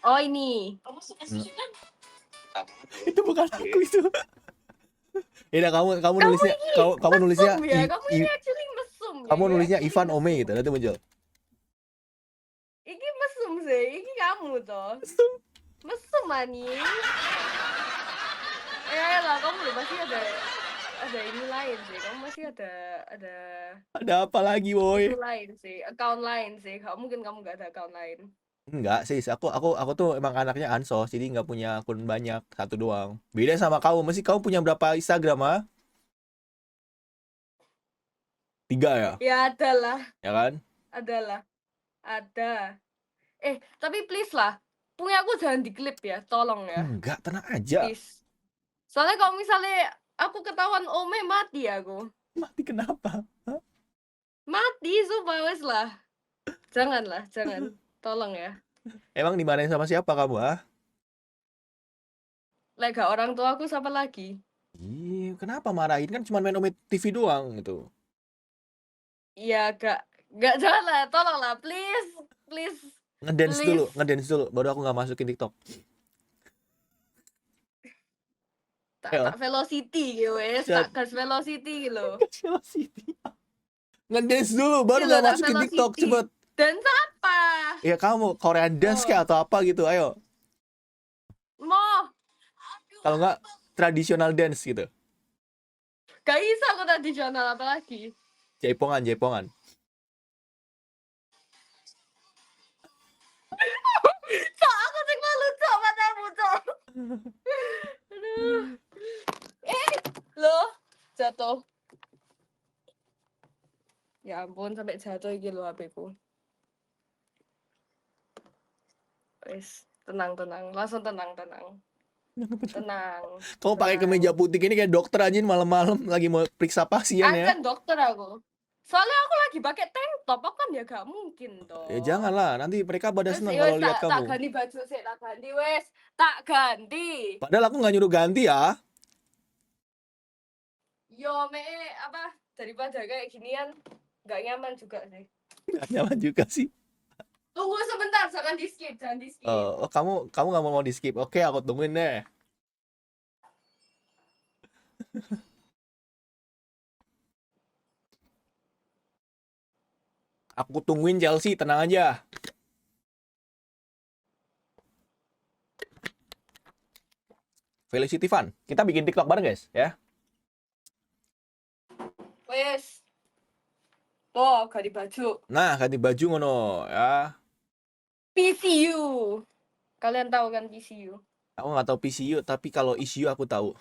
Oh, ini.
Hmm. Itu bukan aku itu. Ya udah, kamu
Kamu
nulisnya
ini
kamu nulisnya
mesum ya. Kamu ini actually mesum ya.
kamu
You
nulisnya
actually
Ivan Ome
mesum.
gitu, nanti muncul.
Iki mesum sih. Iki kamu toh. Mesum maning. Lah, kamu udah pasti ada ini lain sih. Kamu masih ada
Ada apa lagi, boy?
itu lain sih, account lain sih. Mungkin kamu nggak ada account lain.
Enggak sih, aku tuh emang anaknya ansos, jadi nggak punya akun banyak, satu doang. Beda sama kamu, mesti kamu punya berapa Instagram ah? 3 ya,
Ya ada lah,
ya kan?
ada. Tapi please lah, punya aku jangan diklip ya, tolong ya,
Enggak, tenang aja.
please. Soalnya kalau misalnya aku ketahuan Ome, mati aku.
Mati kenapa? Hah?
Mati, sumpah wes lah. Jangan. Tolong ya.
Emang dimarahin sama siapa kamu ah?
Gak orang tua aku siapa lagi?
Ih, kenapa marahin, kan cuma main Ome TV doang gitu.
Iya, gak jangan lah, tolong lah, please.
Ngedance dulu, baru aku nggak masukin TikTok. Ayo.
Tak velocity gitu wes,
Set.
tak gas velocity gitu.
Velocity. Ngedance dulu, baru
Gila,
nggak
tak
masukin TikTok,
velocity.
cepet.
Dan apa?
Ya kamu Korean dance
Oh.
kayak atau apa gitu, ayo.
Mau
Kalau nggak tradisional dance gitu.
gak bisa aku tradisional apalagi.
Jaipongan.
Cok, aku sing malu cok, matamu cok. Aduh. Loh, jatuh. Ya ampun, sampai jatuh iki lho HP-ku. Wes, tenang. Langsung tenang.
Kamu pakai kemeja putih ini kayak dokter aja malam-malam lagi mau periksa pasien ya.
Kan dokter aku. Soalnya aku lagi pakai tank top, aku kan ya gak mungkin toh.
Ya janganlah, nanti mereka pada
Wes,
seneng
wes,
kalau lihat
tak
kamu.
ganti baju sih, tak ganti.
Padahal aku nggak nyuruh ganti ya.
Yo, apa daripada kayak ginian nggak nyaman juga sih.
Nggak nyaman juga sih.
Tunggu sebentar, jangan di skip.
Oh, kamu nggak mau di skip. Oke, aku tungguin deh. Aku tungguin Chelsea, tenang aja. Felicity Fun. Kita bikin TikTok bareng guys, ya.
Wes. Tuh, ganti baju.
Nah, ganti baju ngono, ya.
PCU. Kalian tahu kan PCU?
Aku nggak tahu PCU, tapi kalau ECU aku tahu.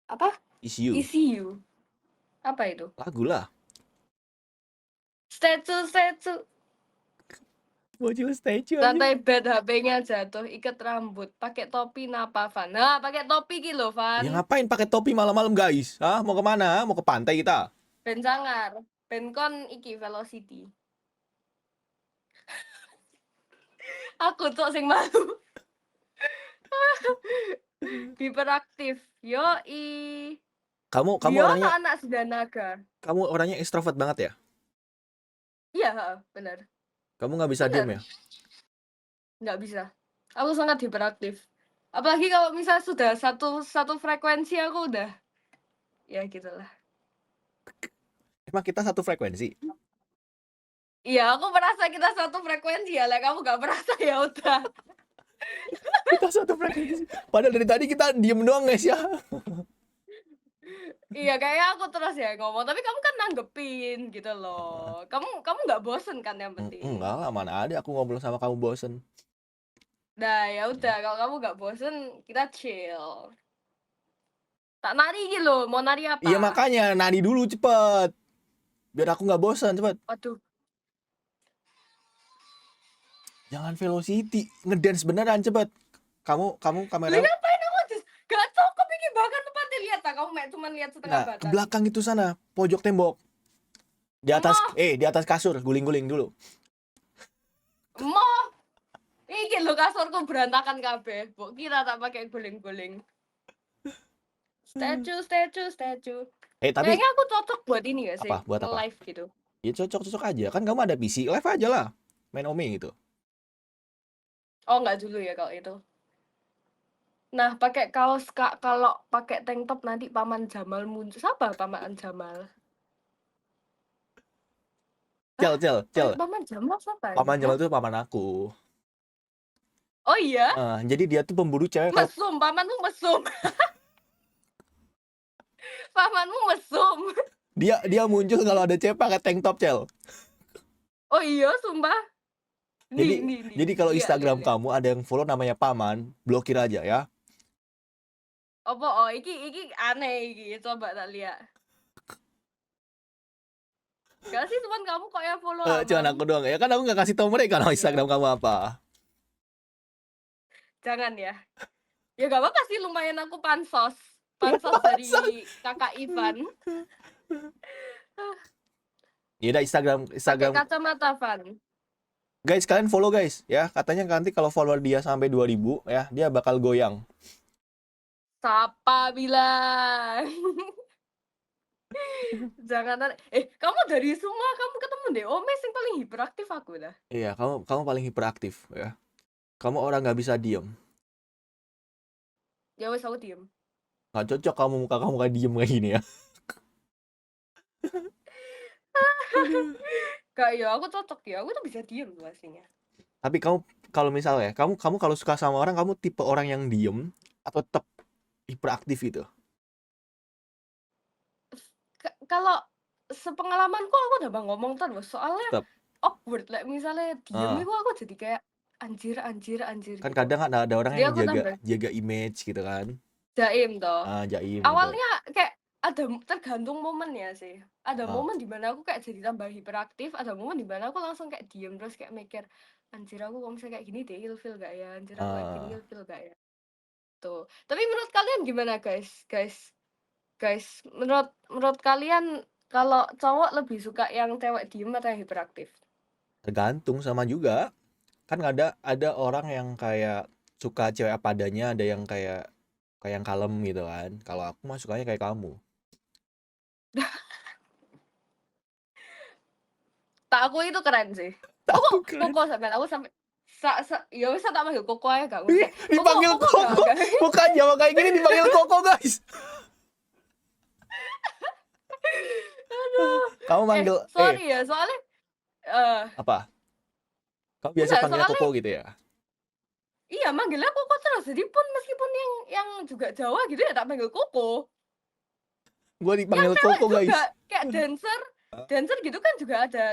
Apa?
ECU.
ECU. Apa itu?
Lagu lah.
Statue.
Bocil statue aja.
Lantai bed, HP-nya jatuh, ikat rambut, pakai topi napa Van? Nah, pakai topi ki lho, Van.
Ya ngapain pakai topi malam-malam guys? Hah? Mau kemana? Mau ke pantai kita?
Ben sangar. Ben kon iki velocity. Aku tuh sing malu. Hiperaktif. Yoi.
Kamu
Dia
orangnya
anak Sudanaga.
kamu orangnya ekstrovert banget ya?
Iya, benar.
Kamu nggak bisa diem ya?
Nggak bisa. Aku sangat hiperaktif. Apalagi kalau misalnya sudah satu frekuensi aku udah. Ya gitulah.
Emang kita satu frekuensi?
Iya, aku merasa kita satu frekuensi ya. Lah kamu nggak merasa ya udah.
Kita satu frekuensi. Padahal dari tadi kita diem doang guys ya.
Iya, kayak aku terus ya ngomong, tapi kamu kan nanggepin gitu loh. Kamu nggak bosen kan yang penting.
Enggak lah, mana ada aku ngobrol sama kamu bosen.
Nah, ya udah kalau kamu nggak bosen, kita chill. Tak nari gitu loh, mau nari apa?
Iya makanya nari dulu cepet. Biar aku nggak bosan cepet.
Aduh,
Jangan velocity, ngedance beneran cepet. Kamu kamera.
Lah ngapain aku gak cukup ini bahkan tempatnya lihat tak kamu cuma lihat setengah
Nah,
badan.
ke belakang itu sana, pojok tembok. Di atas kasur, guling-guling dulu.
Mau Iki lho kasurku berantakan kabeh. Mbok kira tak pakai guling-guling. Statue.
Tapi
Kayaknya aku cocok buat ini gak sih?
apa? Buat apa?
Nge-live gitu.
Ya cocok-cocok aja. Kan kamu ada PC, live aja lah. Main Ome gitu.
Oh, enggak dulu ya kalau itu. Nah, pakai kaos kalau pakai tank top nanti Paman Jamal muncul. Siapa Paman Jamal?
Cel,
Paman Jamal siapa
Paman
ya?
Jamal itu paman aku.
Oh iya?
Jadi dia tuh pemburu cewek kalau
Mesum, pamanmu mesum. Pamanmu mesum.
dia muncul kalau ada cewek pakai tank top, Cel.
Oh iya, sumpah.
Jadi
Nih.
jadi kalau
Lihat,
Instagram
lihat.
kamu ada yang follow namanya Paman, blokir aja ya.
Apa? Oh, iki aneh iki. Coba tak lihat. Gak sih, cuman kamu kok yang follow
Cuman
Amang.
aku doang ya. Kan aku nggak kasih tahu mereka nama Instagram kamu apa.
Jangan ya. Ya gak apa-apa sih, lumayan aku pansos. Pansos dari kakak Ivan.
Ya udah
Pakai
Instagram
kacamata, Van.
guys, kalian follow guys ya. Katanya nanti kalau follower dia sampai 2000 ya, dia bakal goyang.
Siapa bilang? Jangan. Kamu dari semua kamu ketemu deh. Ome yang paling hiperaktif aku dah.
Iya, kamu paling hiperaktif ya. Kamu orang nggak bisa diem.
Ya wes aku diem.
Nggak cocok muka kamu kayak diem kayak gini ya.
Gak ya, aku cocok ya. Aku tuh bisa diem tuh aslinya.
Tapi kamu kalau misalnya kamu kalau suka sama orang, kamu tipe orang yang diem atau tetap hiperaktif gitu?
Kalau sepengalamanku aku udah bang ngomong terus soalnya
Tetap.
awkward. Like misalnya diem
Ah.
itu aku jadi kayak anjir
Kan
gitu.
kadang ada orang
Jadi
yang
aku tambah
jaga image gitu kan.
jaim toh.
Jaim gitu.
Awalnya kayak ada tergantung momennya sih. Ada
Ah.
momen dimana aku kayak jadi tambah hiperaktif, ada momen dimana aku langsung kayak diem terus kayak mikir, anjir aku kalau misalnya kayak gini deh ilfil gak ya, anjir aku kayak gini ilfil gak ya. Tuh. Tapi menurut kalian gimana guys, menurut kalian kalau cowok lebih suka yang cewek diem atau yang hiperaktif?
Tergantung sama juga. Kan ada orang yang kayak suka cewek apa adanya, ada yang kayak yang kalem gitu kan. Kalau aku mah sukanya kayak kamu.
Tak aku itu keren sih.
Aku keren.
Koko sampai aku sampai ya wis tak manggil Koko aja gak
Ih,
usah.
dipanggil Koko.
gak.
Bukan Jawa kayak gini dipanggil Koko, guys.
Aduh.
Kamu manggil
Sorry ya, soalnya
apa? Kamu biasa
enggak,
panggilnya
soalnya
Koko gitu ya?
iya manggilnya Koko terus. Jadi pun meskipun yang juga Jawa gitu ya tak panggil Koko.
Gue
Yang
dipanggil
cewek
Koko, guys.
juga kayak dancer gitu kan juga ada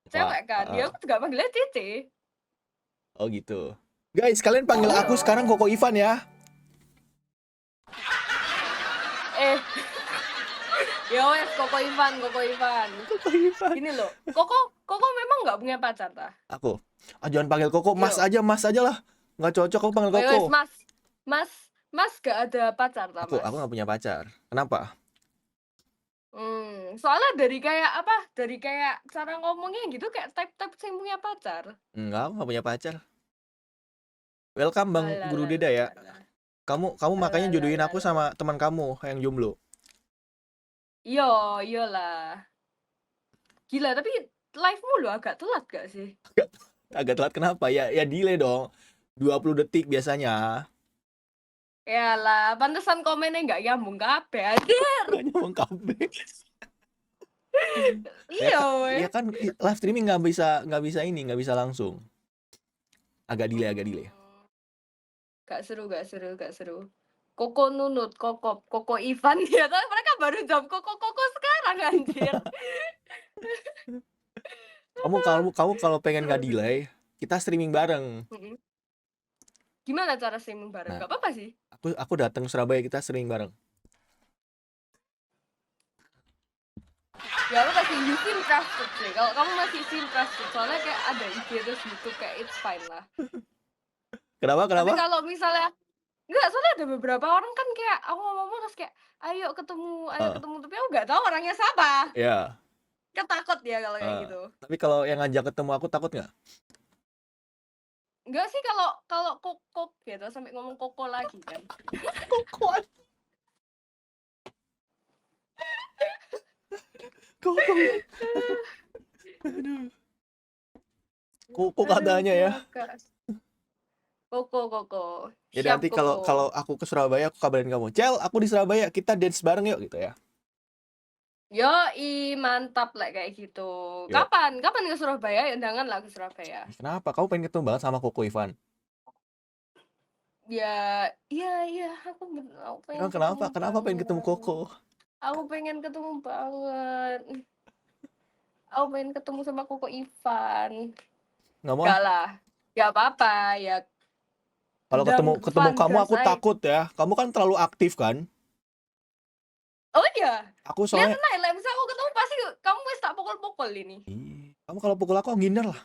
cewek kan. Ya aku juga panggilnya Cece.
Oh gitu. Guys, kalian panggil aku sekarang Koko Ivan ya.
Ya wes Koko Ivan.
Koko Ivan.
Gini loh, Koko memang nggak punya pacar tah?
Aku. Jangan panggil Koko, Mas aja lah. Nggak cocok aku panggil Koko.
Wes Mas gak ada pacar tah, Mas?
Aku nggak punya pacar. Kenapa?
Soalnya dari kayak cara ngomongnya gitu kayak type sing punya pacar.
Enggak, aku nggak punya pacar. Welcome Bang Guru Deda ya. Kamu makanya jodohin aku sama teman kamu yang jomblo.
Iyalah. Gila, tapi live-mu lo agak telat gak sih?
Agak telat kenapa? Ya delay dong. 20 detik biasanya.
Yalah, pantesan komennya nggak nyambung kabeh anjir.
Nggak nyambung kabeh.
Iya,
Ya kan live streaming nggak bisa langsung. Agak delay.
Gak seru. Koko nunut, Koko Ivan ya, tapi mereka baru jawab Koko sekarang anjir.
Kamu kalau pengen nggak delay, kita streaming bareng.
Gimana cara streaming bareng? Gak apa-apa sih.
Aku datang Surabaya, kita streaming bareng.
Ya apa sih, you seem trusted sih. Kalau kamu masih seem trusted, soalnya kayak ada IG terus YouTube kayak it's fine lah.
Kenapa?
Tapi kalau misalnya enggak, soalnya ada beberapa orang kan kayak aku ngomong terus kayak ayo ketemu, tapi aku nggak tahu orangnya siapa.
Ya.
Ketakut ya kalau kayak gitu.
Tapi kalau yang ngajak ketemu aku takut nggak?
Enggak sih kalau kalau koko gitu sampai ngomong koko lagi kan.
Kok kok aduh. Koko
Aduh,
katanya ya.
ngakak. Koko.
Jadi
Siap
nanti kalau
koko.
kalau aku ke Surabaya aku kabarin kamu. Cel, aku di Surabaya, kita dance bareng yuk gitu ya.
Yoi, mantap lah kayak gitu.
Yuk.
Kapan ke Surabaya? Ya undangan lah ke Surabaya.
Kenapa? Kamu pengen ketemu banget sama Koko Ivan?
Ya, iya, aku pengen
Emang
ketemu
kenapa? Kenapa pengen ketemu
banget.
Koko?
Aku pengen ketemu banget. Aku pengen ketemu sama Koko Ivan.
Nggak mau?
Gak lah, gak apa-apa ya.
Kalau
Dang
ketemu
fun
kamu
gas
aku
aja.
takut ya. Kamu kan terlalu aktif kan?
Oh iya,
Aku
lihat
soalnya
lah, misal aku ketemu pasti kamu wes tak pukul-pukul ini.
Kamu kalau pukul aku ngindar lah.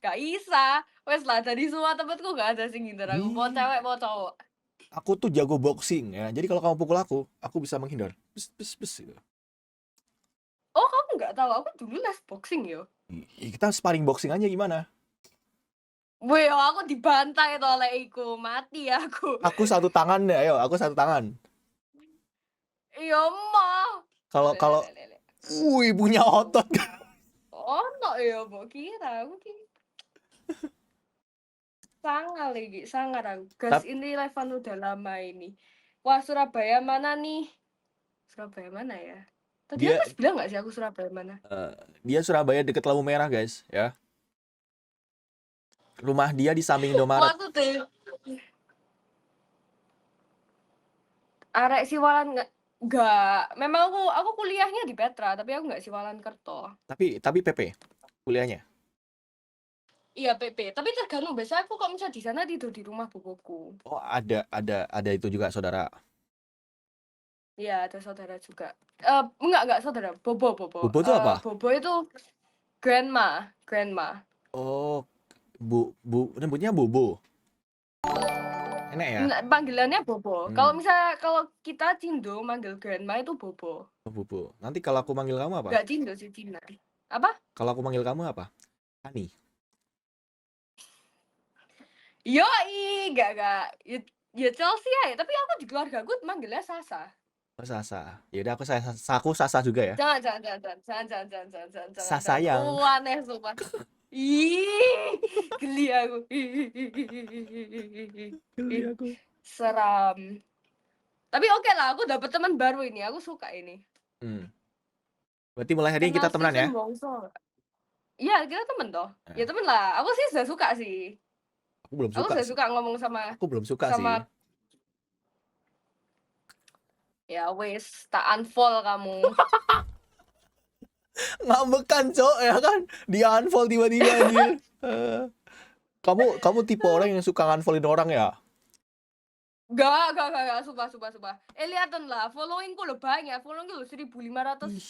Gak bisa, wes lah dari semua tempatku gak ada sing ngindar aku. Mau
Ih,
cewek mau cowok.
aku tuh jago boxing ya. Jadi kalau kamu pukul aku bisa menghindar. Bes gitu.
Oh kamu nggak tahu, aku dulu les boxing yo.
Kita sparring boxing aja gimana?
Wih, aku dibantai tuh oleh iku, mati aku.
Aku satu tangan deh, ayo, aku satu tangan.
Iya mah.
Kalau kalau
Lele.
wih punya otot.
Oh no ya, mau kira aku ki. Sangar aku. Gas
Tapi
ini Levan udah lama ini. Wah Surabaya mana nih? Surabaya mana ya? Tadi
dia
Anas bilang nggak sih aku Surabaya mana?
eh, dia Surabaya deket Lampu Merah, guys, ya. Rumah dia di samping Indomaret.
Waktu tuh arek Siwalan nggak. Memang aku kuliahnya di Petra, tapi aku nggak Siwalan Kerto.
Tapi PP kuliahnya.
Iya PP, tapi tergantung biasanya aku kok misalnya di sana tidur di rumah bubuku.
Oh, ada itu juga saudara.
Iya, ada saudara juga. Enggak saudara. Bobo.
Bobo tuh apa?
Bobo itu grandma.
Oh, nyebutnya Bobo. Enak ya?
Nah, panggilannya Bobo.
Hmm,
Kalau kita Cindo manggil grandma itu Bobo.
oh, Bobo. Nanti kalau aku manggil kamu apa?
Enggak Cindo sih Cina. Apa?
Kalau aku manggil kamu apa? Ani.
Yoi, enggak. Ya Chelsea ya, tapi aku di keluarga gue manggilnya Sasa.
Oh, Sasa. Ya udah aku Sasa juga ya.
Jangan.
Sasayang.
Aneh sumpah. Ih, geli aku.
Geli
Ih,
aku.
seram. Tapi oke lah, aku dapet teman baru ini. Aku suka ini.
Hmm. Berarti mulai hari ini
Kenal
kita temenan ya?
Steven Wongso. Iya, kita temen toh. Ya
Nah,
temen lah. Aku sih sudah suka sih.
aku belum
Aku
suka
sudah
sih.
suka ngomong sama
Aku belum suka sih.
sama ya wes tak unfollow kamu.
Ngambekan, Cok, ya kan? Dia unfollow tiba-tiba anjir. Eh, kamu tipe orang yang suka unfollowin orang ya?
Gak, sumpah. Lihatin lah, followingku lo banyak. Followingku lo 1.500,
Ih,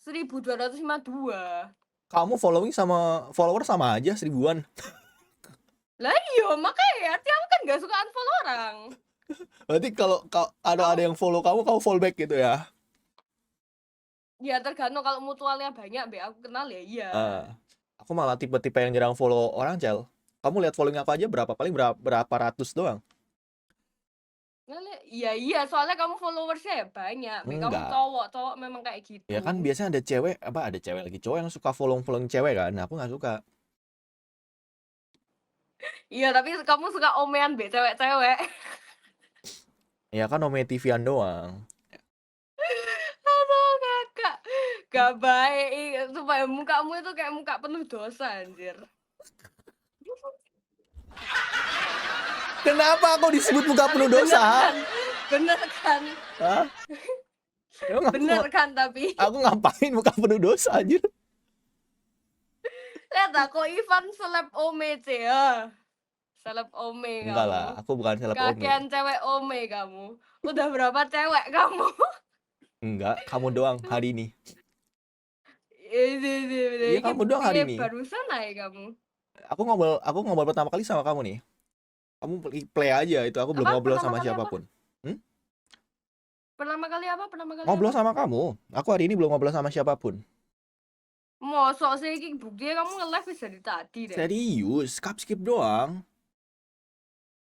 1.252.
kamu following sama follower sama aja 1000-an.
Lah iya, makanya artinya aku kan gak suka unfollow orang.
Berarti kalau ada yang follow kamu follow back gitu ya?
Ya tergantung kalau mutualnya banyak, be aku kenal ya iya.
Eh, aku malah tipe-tipe yang jarang follow orang, Cel. Kamu lihat following aku aja berapa? Paling berapa ratus doang.
Iya, soalnya kamu followersnya ya banyak, be kamu
Enggak.
cowok memang kayak gitu.
Ya kan biasanya ada cewek lagi cowok yang suka following cewek kan. Nah, aku nggak suka.
Iya, tapi kamu suka omean be cewek-cewek.
Ya kan Ome TV-an doang.
Aduh, kakak. Gak baik, supaya mukamu itu kayak muka penuh dosa, anjir.
Kenapa aku disebut muka penuh dosa?
Bener kan?
Hah? Emang
Bener kan tapi?
aku ngapain muka penuh dosa anjir?
Lihat aku Ivan seleb ome ya. Seleb ome
Enggak
kamu.
lah, aku bukan seleb Ome.
Kakean cewek ome kamu. Udah berapa cewek kamu?
Enggak, kamu doang hari ini.
Ini
Iya, kamu doang hari ini.
barusan aja kamu.
Aku ngobrol pertama kali sama kamu nih. Kamu play aja itu, aku belum
Apa?
ngobrol
Pertama
sama
kali apa?
siapapun.
Pertama kali apa?
Ngobrol sama kamu. Aku hari ini belum ngobrol sama siapapun.
Mosok sih iki buktinya kamu nge-live wis dari tadi deh.
Serius, skip doang.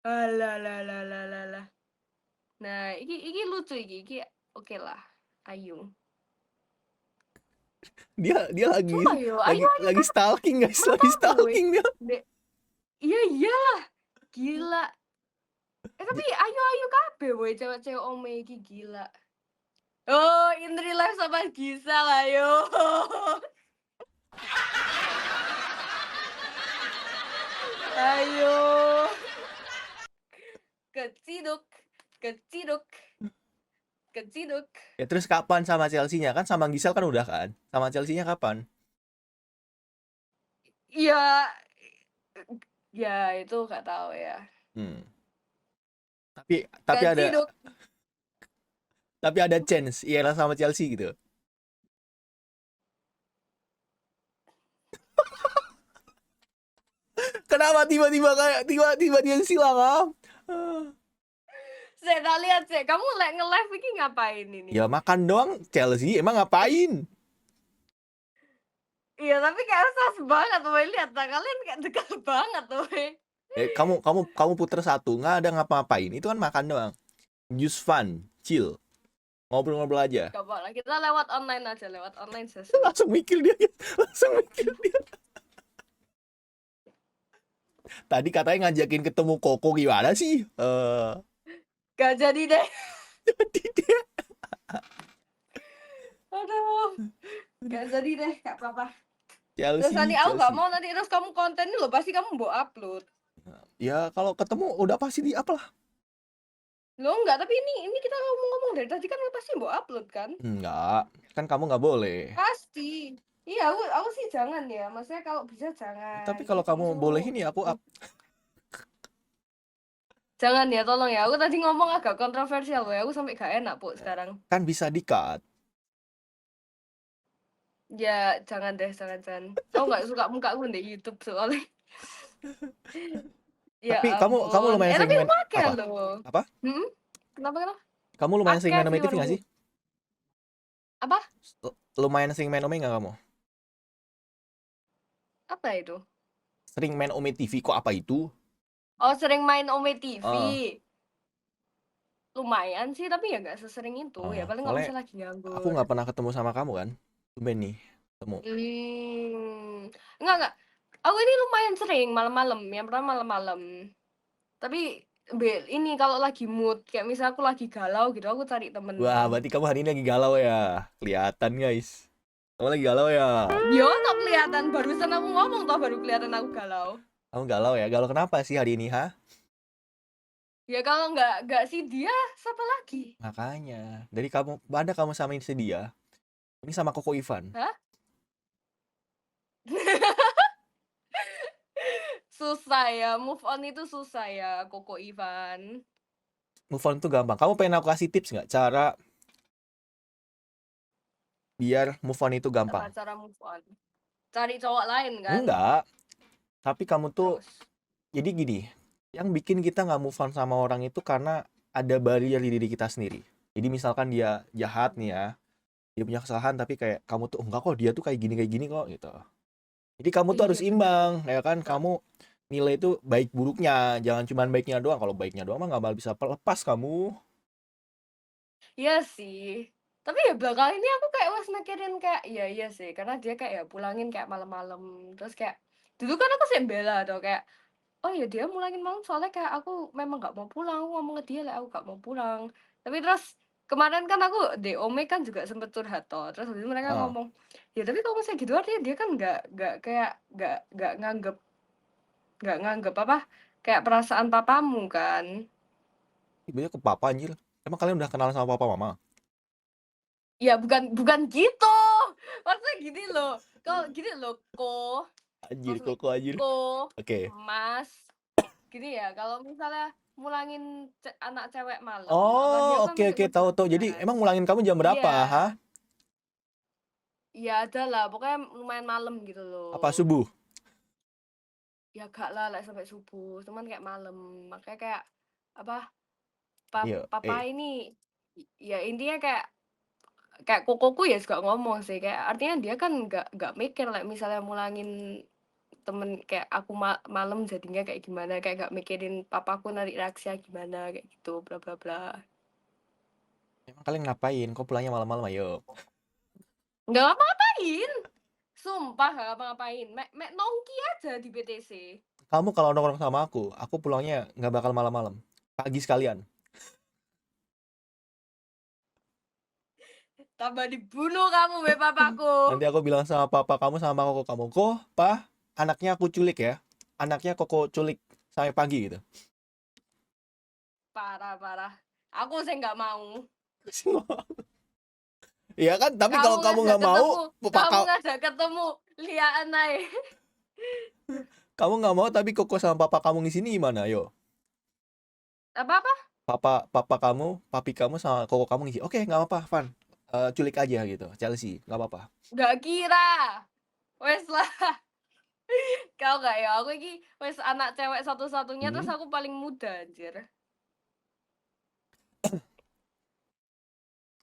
Alah lah lah lah lah lah. Nah, iki lucu iki oke lah. Ayu.
Dia
Sumpah yo, ayu
lagi stalking guys,
menurut
lagi
aku
stalking dia.
Iya iyalah. Gila. Tapi ayu kabeh woy cewek-cewek ome iki gila. Oh, in real life sama Gisel ayo. Ayo. Keciduk.
Ya terus kapan sama Chelsea-nya? Kan sama Gisel kan udah kan? Sama Chelsea-nya kapan?
Ya, ya itu gak tahu ya.
Hmm. Tapi ada chance Iela sama Chelsea gitu. Kenapa tiba-tiba dia silang, Am?
Saya tak lihat sih, kamu nge-live ini ngapain ini?
Ya makan doang. Chelsea emang ngapain?
Iya tapi kayak sus banget woy, lihat nah, kalian kayak dekat banget woy.
Kamu puter satu, nggak ada ngapa-ngapain. Itu kan makan doang. Just fun, chill. Ngobrol-ngobrol aja.
Gak apa-apa, kita lewat online session.
Langsung mikir dia. Tadi katanya ngajakin ketemu Koko gimana sih?
Gak jadi deh.
Jadi dia.
Aduh. Gak jadi deh, gak apa-apa.
Chelsea,
Terus nanti aku gak
Chelsea.
mau nanti terus kamu konten ini loh, pasti kamu mau upload.
Ya kalau ketemu udah pasti di-up lah.
Loh enggak, tapi ini kita ngomong-ngomong dari tadi kan pasti mau upload kan?
Enggak, kan kamu nggak boleh.
Pasti. Iya, aku sih jangan ya. Maksudnya kalau bisa jangan.
Tapi kalau kamu bolehin ya aku up.
Jangan ya, tolong ya. Aku tadi ngomong agak kontroversial ya. Aku sampai gak enak, Bu, sekarang.
Kan bisa di-cut.
Ya, jangan deh, jangan. Aku nggak suka muka aku di YouTube soalnya. Ya
Tapi kamu
ampun.
lumayan sering
Tapi
main
pakai
apa?
loh.
Apa?
Kenapa?
Kamu lumayan sering main Ome TV
viewermu.
nggak sih?
Apa?
Lumayan sering main Ome nggak kamu?
Apa itu?
Sering main Ome TV kok apa itu?
Oh, sering main Ome TV.
Oh.
Lumayan sih, tapi ya nggak sesering itu. Ya paling kalau misalnya lagi nganggur.
Aku nggak pernah ketemu sama kamu kan? Tumben nih, ketemu.
Enggak. Aku ini lumayan sering malam-malam. Yang pertama malam-malam. Tapi ini kalau lagi mood, kayak misalnya aku lagi galau gitu, aku cari temen.
Wah, berarti kamu hari ini lagi galau ya? Kelihatan guys. Kamu lagi galau ya?
Yo, tak kelihatan. Barusan aku ngomong toh baru kelihatan aku galau.
Kamu galau ya? Galau kenapa sih hari ini, ha?
Ya kalau nggak sih dia, siapa lagi?
Makanya. Dari kamu sama si dia. Ini sama Koko Ivan.
Hah? Susah ya, move on itu susah ya, Koko Ivan.
Move on tuh gampang. Kamu pengen aku kasih tips nggak? Cara biar move on itu gampang.
Cara move on. Cari cowok lain kan?
Enggak. Tapi kamu tuh,
Terus.
jadi gini, yang bikin kita nggak move on sama orang itu karena ada barrier di diri kita sendiri. Jadi misalkan dia jahat nih ya, dia punya kesalahan tapi kayak kamu tuh enggak kok, dia tuh kayak gini kok gitu. Jadi kamu tuh harus imbang, ya kan? Kamu nilai itu baik buruknya, jangan cuma baiknya doang. Kalau baiknya doang mah nggak bakal bisa lepas kamu.
Iya sih. Tapi ya belakang ini aku kayak was mikirin kayak iya sih, karena dia kayak ya pulangin kayak malam-malam. Terus kayak dulu kan aku sih bela tuh kayak oh ya dia mulangin malam soalnya kayak aku memang nggak mau pulang, aku ngomong ke dia lah aku nggak mau pulang. Tapi terus kemarin kan aku DOM kan juga sempet curhat toh. Terus habis itu mereka ngomong, ya tapi kalau misalnya gitu artinya dia kan nggak kayak nggak nganggep apa kayak perasaan papamu kan.
Ibunya ke papa anjir. Emang kalian udah kenalan sama papa mama?
Ya bukan gitu. Maksudnya gini loh. Kalau gini loh,
Anjir, Koko anjir. Oke.
Mas. Gini ya, kalau misalnya mulangin anak cewek malam.
Oh, oke, tahu. Jadi emang mulangin kamu jam berapa, ha?
Iya ada lah, pokoknya lumayan malam gitu loh.
Apa subuh?
Ya gak lah, sampai subuh, cuman kayak malam. Makanya kayak apa? Papa ini ya intinya kayak kayak kokoku ya juga ngomong sih, kayak artinya dia kan nggak mikir like misalnya mulangin temen kayak aku malam jadinya kayak gimana, kayak nggak mikirin papaku nanti reaksinya gimana kayak gitu bla bla bla.
Emang kalian ngapain? Kok pulangnya malam-malam ayo?
Nggak ngapa-ngapain, sumpah nggak ngapa-ngapain, mek nongki aja di BTC.
Kamu kalau nongkrong sama aku pulangnya nggak bakal malam-malam. Pagi sekalian.
Tambah dibunuh kamu be papaku.
Nanti aku bilang sama papa kamu sama koko kamu, kok, pa, anaknya aku culik ya. Anaknya koko culik sampai pagi gitu.
Parah parah, aku sih nggak mau.
Iya kan, tapi
Kamu
kalau kamu
ngajak
nggak mau,
ketemu, kamu ngajak ketemu liaan aja.
kamu nggak mau tapi koko sama papa kamu di sini gimana? Ayo.
Apa-apa?
Papa kamu, papi kamu sama koko kamu ngisi. Oke, nggak apa-apa, Van. Culik aja gitu, Chelsea, nggak apa-apa.
Nggak kira. Wes lah. Kau nggak ya? Aku ini wes anak cewek satu-satunya, terus aku paling muda anjir.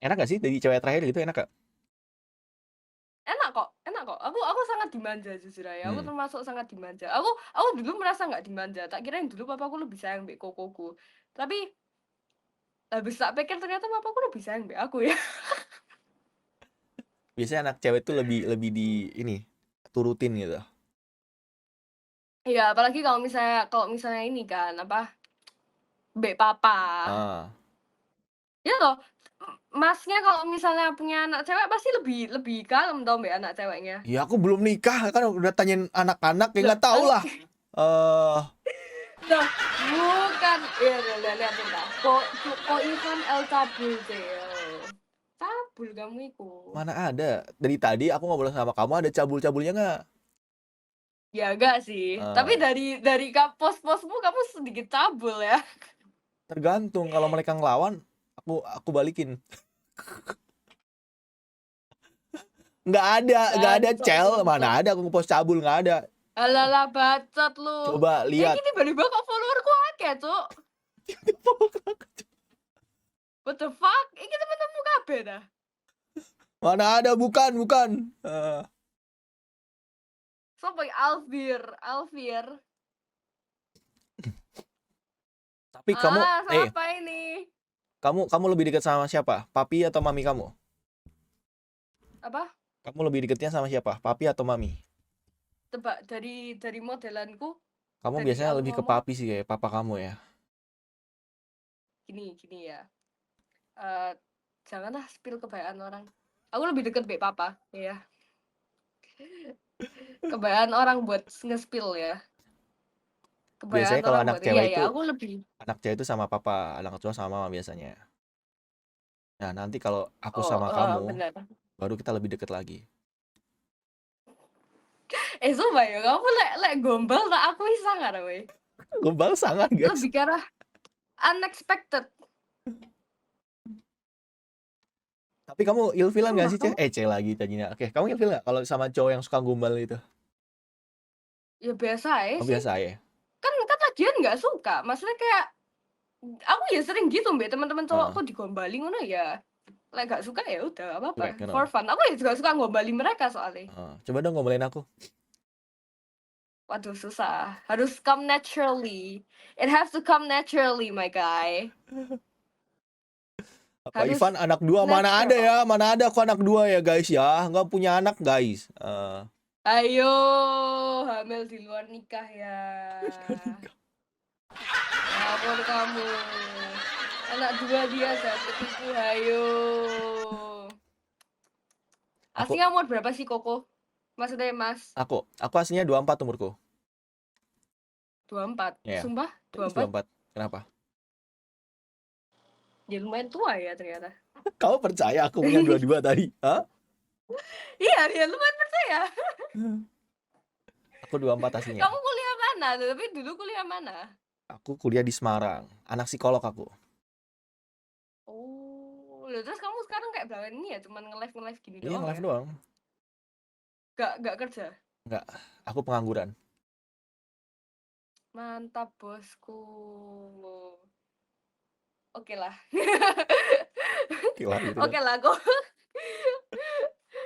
Enak gak sih jadi cewek terakhir gitu, enak gak?
Enak kok, enak kok. Aku sangat dimanja jujur aja. Aku termasuk sangat dimanja. Aku dulu merasa nggak dimanja. Tak kira yang dulu papaku lebih sayang mbek kokoku. Tapi habis tak pikir ternyata papaku lebih sayang mbek aku ya.
Biasanya anak cewek tuh lebih di ini turutin gitu.
Iya, apalagi kalau misalnya ini kan apa? Mbek papa.
Ah.
Ya loh. Masnya kalau misalnya punya anak cewek pasti lebih kalem dong mbak anak ceweknya.
Ya aku belum nikah kan udah tanyain anak-anak ya
Lah,
nggak tahu lah.
Lah, bukan. Iya, lihat bentar. Kok Ivan El Tabul Tabul kamu itu.
Mana ada. Dari tadi aku ngobrol sama kamu ada cabul-cabulnya nggak?
Ya enggak sih. Tapi dari pos-posmu kamu sedikit cabul ya.
Tergantung kalau mereka ngelawan aku balikin. Nggak ada cel, mana ada aku ngepost cabul, nggak ada.
Alalah bacot lu.
Coba lihat.
Ini tiba-tiba kok followerku akeh, Cuk. What the fuck? Ini temen-temenmu kabeh dah.
Mana ada, bukan.
Sopo Alfir.
Tapi kamu
siapa ini?
Kamu lebih dekat sama siapa? Papi atau mami kamu?
Apa?
Kamu lebih dekatnya sama siapa? Papi atau mami?
Tebak dari modelanku.
Kamu
Dari
biasanya
aku
lebih ke
ngomong.
papi sih kayak papa kamu ya.
Gini ya. Janganlah spill kebayaan orang. Aku lebih deket be papa, ya. Kebayaan orang buat nge-spill ya.
Biasanya kalau anak cewek itu,
aku lebih.
anak cewek itu sama papa, anak cowok sama mama biasanya. Nah nanti kalau aku sama kamu,
bener.
baru kita lebih deket lagi.
Sumpah ya, kamu lek gombal tak aku sangar weh.
Gombal sangat guys.
Lebih ke arah unexpected.
Tapi kamu ilfilan gak sih, Ceh? Lagi tadinya. Oke, kamu ilfil gak kalau sama cowok yang suka gombal itu?
Ya biasa ya
Oh,
sih.
biasa ya?
Kan lagian nggak suka. Maksudnya kayak aku ya sering gitu mbak teman-teman cowokku digombalin ngono ya. Lek gak suka ya udah apa-apa. For fun. Aku ya juga suka ngombalin mereka soalnya.
Coba dong ngombalin aku.
Waduh susah. Harus come naturally. It has to come naturally, my guy.
Apa Ivan anak dua? Mana ada ya? Mana ada aku anak dua ya guys ya? Nggak punya anak guys.
Ayo hamil di luar nikah ya. Lapor kamu. Anak dua dia jangan ketipu, ayo. Aslinya umur berapa sih Koko? Maksudnya Mas?
Aku aslinya 24 umurku.
24?
Yeah.
Sumpah?
24? Kenapa?
Ya lumayan tua ya ternyata.
Kau percaya aku punya 22 tadi? Hah?
Iya, lumayan percaya.
Aku 24 aslinya.
Kamu kuliah mana? Tapi dulu kuliah mana?
Aku kuliah di Semarang. Anak psikolog aku.
Oh, terus kamu sekarang kayak belakangan ini ya? Cuman nge-live gini doang?
Iya, nge-live doang.
Gak kerja?
Enggak, aku pengangguran.
Mantap bosku. Oke lah.
Gila, gitu
Oke lah kok.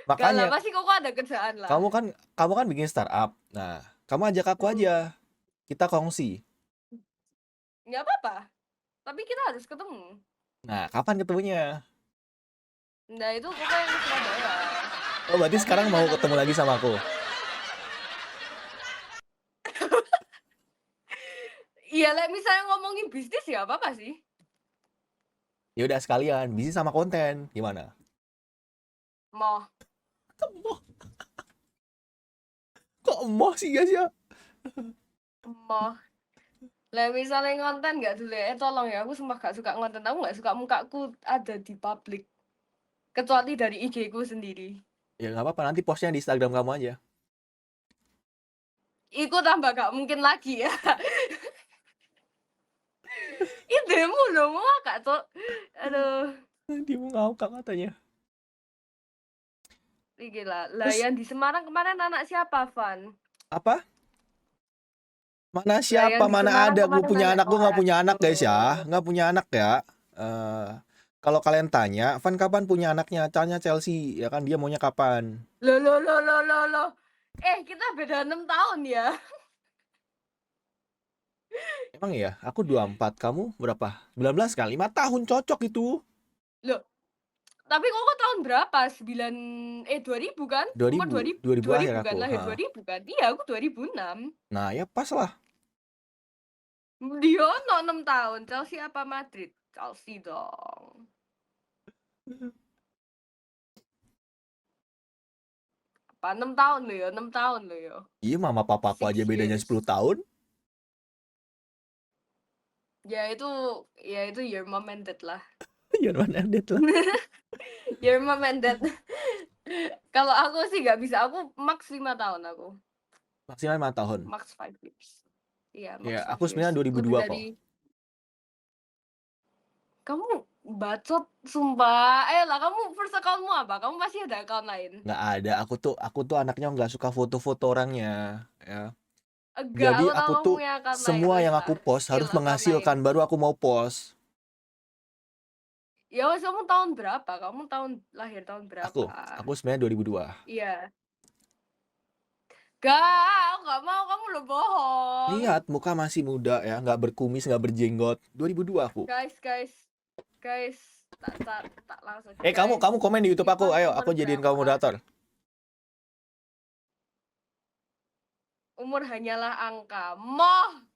Gak lah,
Makanya
pasti kok ada kerjaan lah.
kamu kan bikin startup. Nah, kamu ajak aku aja. Kita kongsi.
Nggak apa-apa. Tapi kita harus ketemu.
Nah, kapan ketemunya?
Nah itu kok yang ke Surabaya.
Oh, berarti sekarang mau ketemu lagi sama aku.
Iya, misalnya ngomongin bisnis ya apa-apa sih.
Ya udah sekalian, bisnis sama konten. Gimana?
Mau.
Emoh. Kok emoh sih guys ya?
Mau. Lah misalnya konten nggak dulu ya, tolong ya, aku sumpah gak suka konten, aku nggak suka mukaku ada di publik, kecuali dari IG ku sendiri.
Ya nggak apa-apa, nanti postnya di Instagram kamu aja.
Iku tambah gak mungkin lagi ya. Idemu loh, mau gak tuh? Aduh,
Dia mau ngawak katanya.
gila. Lah
Terus
yang di Semarang kemarin anak siapa, Van?
apa? Mana
Lah yang
siapa?
di
Mana
Semarang
ada? Gue
kemarin
punya
anak
anak, gue nggak punya anak guys ya,
oh.
nggak punya anak ya. Kalau kalian tanya, Van kapan punya anaknya? Tanya Chelsea, ya kan dia maunya kapan?
Loh. Kita beda 6 tahun ya.
Emang ya, aku 24, kamu berapa? 19 kan? 5 tahun cocok itu.
Loh, tapi kok tahun berapa? 2000 kan? Umur
2000,
2000,
2000 akhir
2000 kan,
aku.
lahir
Ha.
2000 kan? Iya, aku 2006.
Nah ya pas lah.
Dia no 6 tahun. Chelsea apa Madrid? Chelsea dong. Apa 6 tahun loh ya? 6 tahun loh ya.
Iya mama papa aku
6
aja bedanya
years.
10 tahun.
Ya itu your mom and dad lah.
Ya mana Dead lah.
Your mom and dad. Kalau aku sih nggak bisa. Aku max 5 tahun aku.
Maksimal 5 tahun.
Max 5 years. Iya, max
Ya,
5
aku sebenarnya
years.
2002
Lebih
kok.
dari kamu bacot sumpah. Lah kamu first accountmu apa? Kamu pasti ada account lain.
Nggak ada, aku tuh anaknya nggak suka foto-foto orangnya ya.
Enggak,
Jadi
aku tahu
aku
kamu
tuh
punya account lain.
semua
Wes
yang
lah,
aku post
skill
harus
account lain.
menghasilkan baru aku mau post.
Ya wes, kamu tahun berapa? Kamu lahir tahun berapa?
Aku sebenarnya 2002.
Iya. Gak, aku gak mau, kamu lo bohong.
Lihat muka masih muda ya, nggak berkumis, nggak berjenggot. 2002 aku.
Guys, tak langsung.
Kamu komen di YouTube aku, ayo aku jadiin kamu moderator.
Umur hanyalah angka. Moh.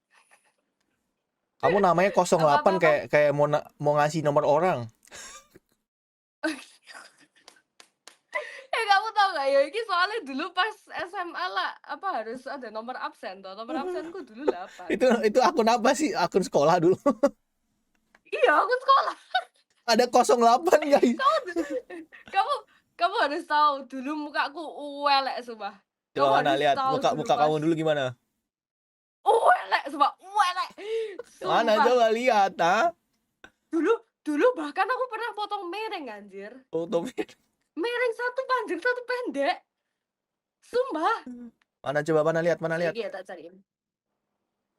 Kamu namanya 08
Apa-apa.
kayak mau ngasih nomor orang.
Kamu tau gak ya, ini soalnya dulu pas SMA lah, apa harus ada nomor absen toh. Nomor absenku dulu 8.
Itu akun apa sih? Akun sekolah dulu.
Iya, aku sekolah.
Ada 08 guys.
Kamu harus tahu dulu mukaku uelek sumpah.
Coba mana lihat muka kamu dulu gimana?
Uelek sumpah, uelek.
Mana coba lihat, ha?
Dulu bahkan aku pernah potong mereng anjir.
Foto
Mereng satu panjang, satu pendek. Sumpah.
mana coba mana lihat?
Iya, tak cariin.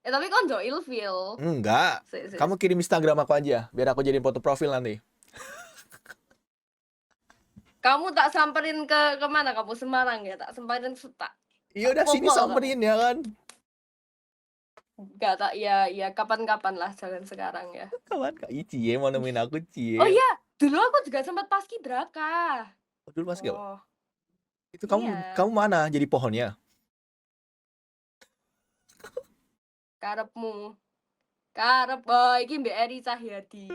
Tapi kan jo ilfeel.
Enggak. Kamu kirim Instagram aku aja biar aku jadiin foto profil nanti.
Kamu tak samperin ke mana kamu? Semarang ya? Tak samperin tak.
Iya udah sini samperin ya kan.
Enggak tak ya kapan-kapan lah, jangan sekarang ya.
Kawan Kak Cie mau nemuin aku Cie.
Oh iya, dulu aku juga sempat paskibraka.
Dulu Mas Gak?
Oh.
Itu kamu mana jadi pohonnya?
Karepmu. Iki Mbak Eri Cahyadi.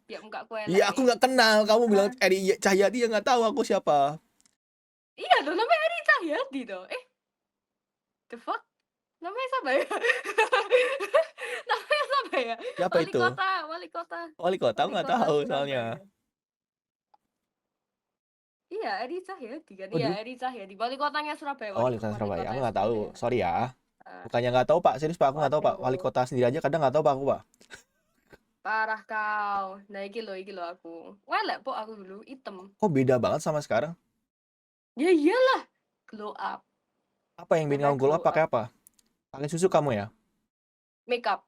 Ya muka ku elek.
Iya aku nggak kenal. Kamu bilang Eri Cahyadi ya nggak tahu aku siapa.
Iya loh, namanya Eri Cahyadi toh. The fuck? Namanya siapa ya? Namanya siapa ya?
Siapa itu? Wali kota nggak tahu soalnya.
Iya, Eri Cahyadi kan.
Oh,
Iya, Eri Cahyadi. Wali kotanya Surabaya.
Wali kota Surabaya. Aku nggak tahu. Sorry ya.
Ah.
Bukannya nggak tahu Pak. Serius Pak, aku nggak tahu Pak. Wali kota sendiri aja kadang nggak tahu Pak aku Pak.
Parah kau. Nah, iki lo aku. Welek po aku dulu hitam.
Kok beda banget sama sekarang?
Ya iyalah. Glow up.
Apa yang bikin kamu glow up? Pakai apa? Pakai susu kamu ya?
Makeup.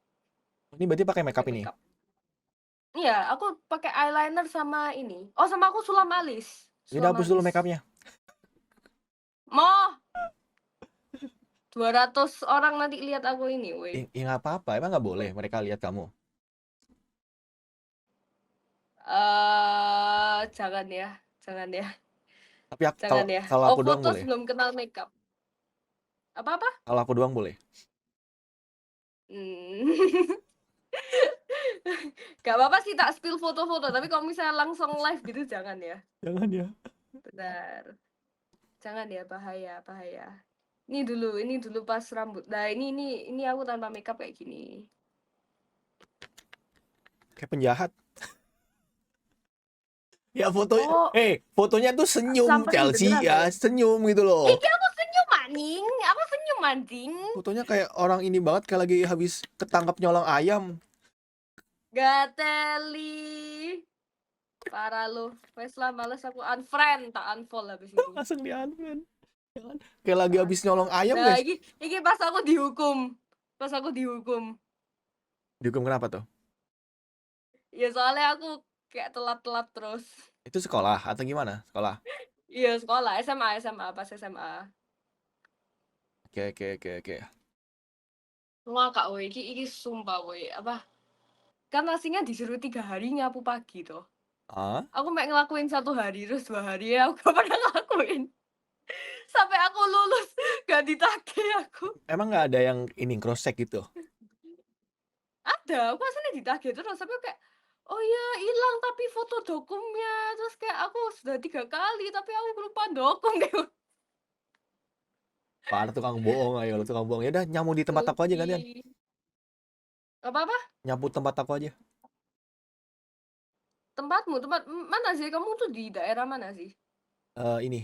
Ini berarti pakai makeup ini.
Iya, aku pakai eyeliner sama ini. Oh, sama aku sulam alis.
Udah hapus dulu makeupnya.
200 orang nanti lihat aku ini, woi.
Ya nggak apa-apa, emang nggak boleh mereka lihat kamu.
Jangan ya. Jangan ya.
Tapi kalau
Jangan ya.
kalau
Oh,
aku doang
foto
boleh.
sebelum kenal makeup. Apa-apa?
Kalau aku doang boleh.
Hmm. Gak apa-apa sih tak spill foto-foto, tapi kalau misalnya langsung live gitu jangan ya.
Jangan ya.
Benar. Jangan ya, bahaya, bahaya. Ini dulu pas rambut. Nah, ini aku tanpa makeup kayak gini.
Kayak penjahat. Ya
Oh,
fotonya tuh senyum
samperin
Chelsea
beneran
ya,
loh.
senyum gitu loh.
Iki aku senyum anjing. Aku senyum anjing.
Fotonya kayak orang ini banget, kayak lagi habis ketangkap nyolong ayam.
Gateli. Parah lu. Wes lah, males aku unfriend, tak unfollow habis ini.
Langsung di-unfriend. Jangan. Kayak lagi habis nyolong ayam,
Nah,
guys.
iki pas aku dihukum. Pas aku dihukum.
Dihukum kenapa tuh?
Ya soalnya aku kayak telat-telat terus.
Itu sekolah atau gimana? Sekolah.
Iya, sekolah, SMA, pas SMA.
Oke.
Ngakak woi, iki sumpah woi. Apa? Kan aslinya disuruh 3 hari nyapu pagi tuh.
Ah,
Aku mek ngelakuin 1 hari, terus 2 hari ya aku gak pernah ngelakuin. Sampai aku lulus, gak ditagih aku.
emang nggak ada yang ini cross check gitu?
Ada, aku aslinya ditagih terus, tapi kayak, oh iya hilang tapi foto dokumnya. Terus kayak aku sudah 3 kali, tapi aku lupa dokum kayak.
Parah tukang bohong, ayo lu tukang bohong. Ya udah nyamu di tempat aku aja gantian.
Rugi. Apa-apa?
Nyapu tempat aku aja.
Tempatmu, tempat mana sih? Kamu tuh di daerah mana sih?
Ini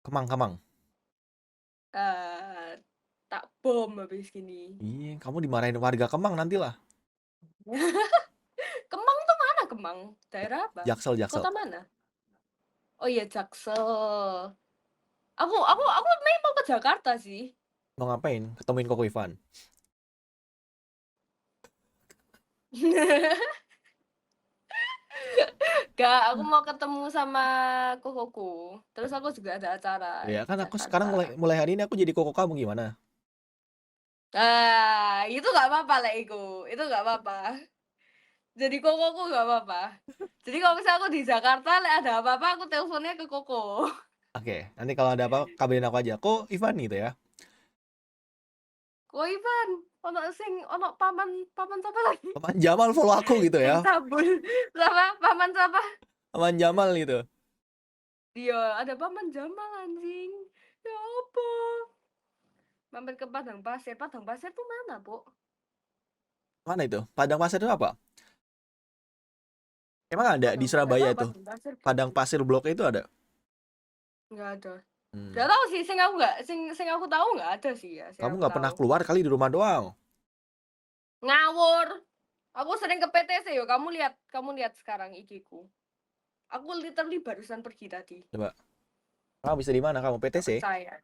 Kemang.
Eh, tak bom habis gini.
Iya, kamu dimarahin warga Kemang nantilah.
Kemang tuh mana Kemang? Daerah apa?
Jaksel.
Kota mana? Oh iya Jaksel. Aku main mau ke Jakarta sih.
Mau ngapain? Ketemuin Koko Ivan.
Gak, aku mau ketemu sama kokoku. Terus aku juga ada acara
Ya
di
kan aku sekarang
Jakarta.
mulai hari ini aku jadi koko kamu gimana?
Itu gak apa-apa lah itu gak apa-apa. Jadi kokoku gak apa-apa. Jadi kalau misalnya aku di Jakarta, ada apa-apa aku teleponnya ke koko.
Oke, nanti kalau ada apa kabarin aku aja. Kok Ivan gitu ya?
Kok Ivan, ono paman siapa lagi?
Paman Jamal follow aku gitu
Sing
ya.
sabun. Siapa? Paman siapa?
Paman Jamal gitu.
Iya, ada paman Jamal anjing. Ya apa? Mampir ke Padang Pasir. Padang Pasir tuh mana, Bu?
Mana itu? Padang Pasir itu apa? Emang ada di
Padang, nggak
Surabaya
tahu
itu?
Padang Pasir.
Padang Pasir Blok itu ada?
Nggak ada.
Hmm.
Nggak tahu sih, sing aku tahu nggak ada sih ya. Sing
Kamu
aku
nggak pernah
tahu.
keluar kali di rumah doang.
Ngawur. Aku sering ke PTC yo. Kamu lihat sekarang IG-ku. Aku literally barusan pergi tadi.
Coba. Kamu bisa di mana kamu? PTC?
Percaya.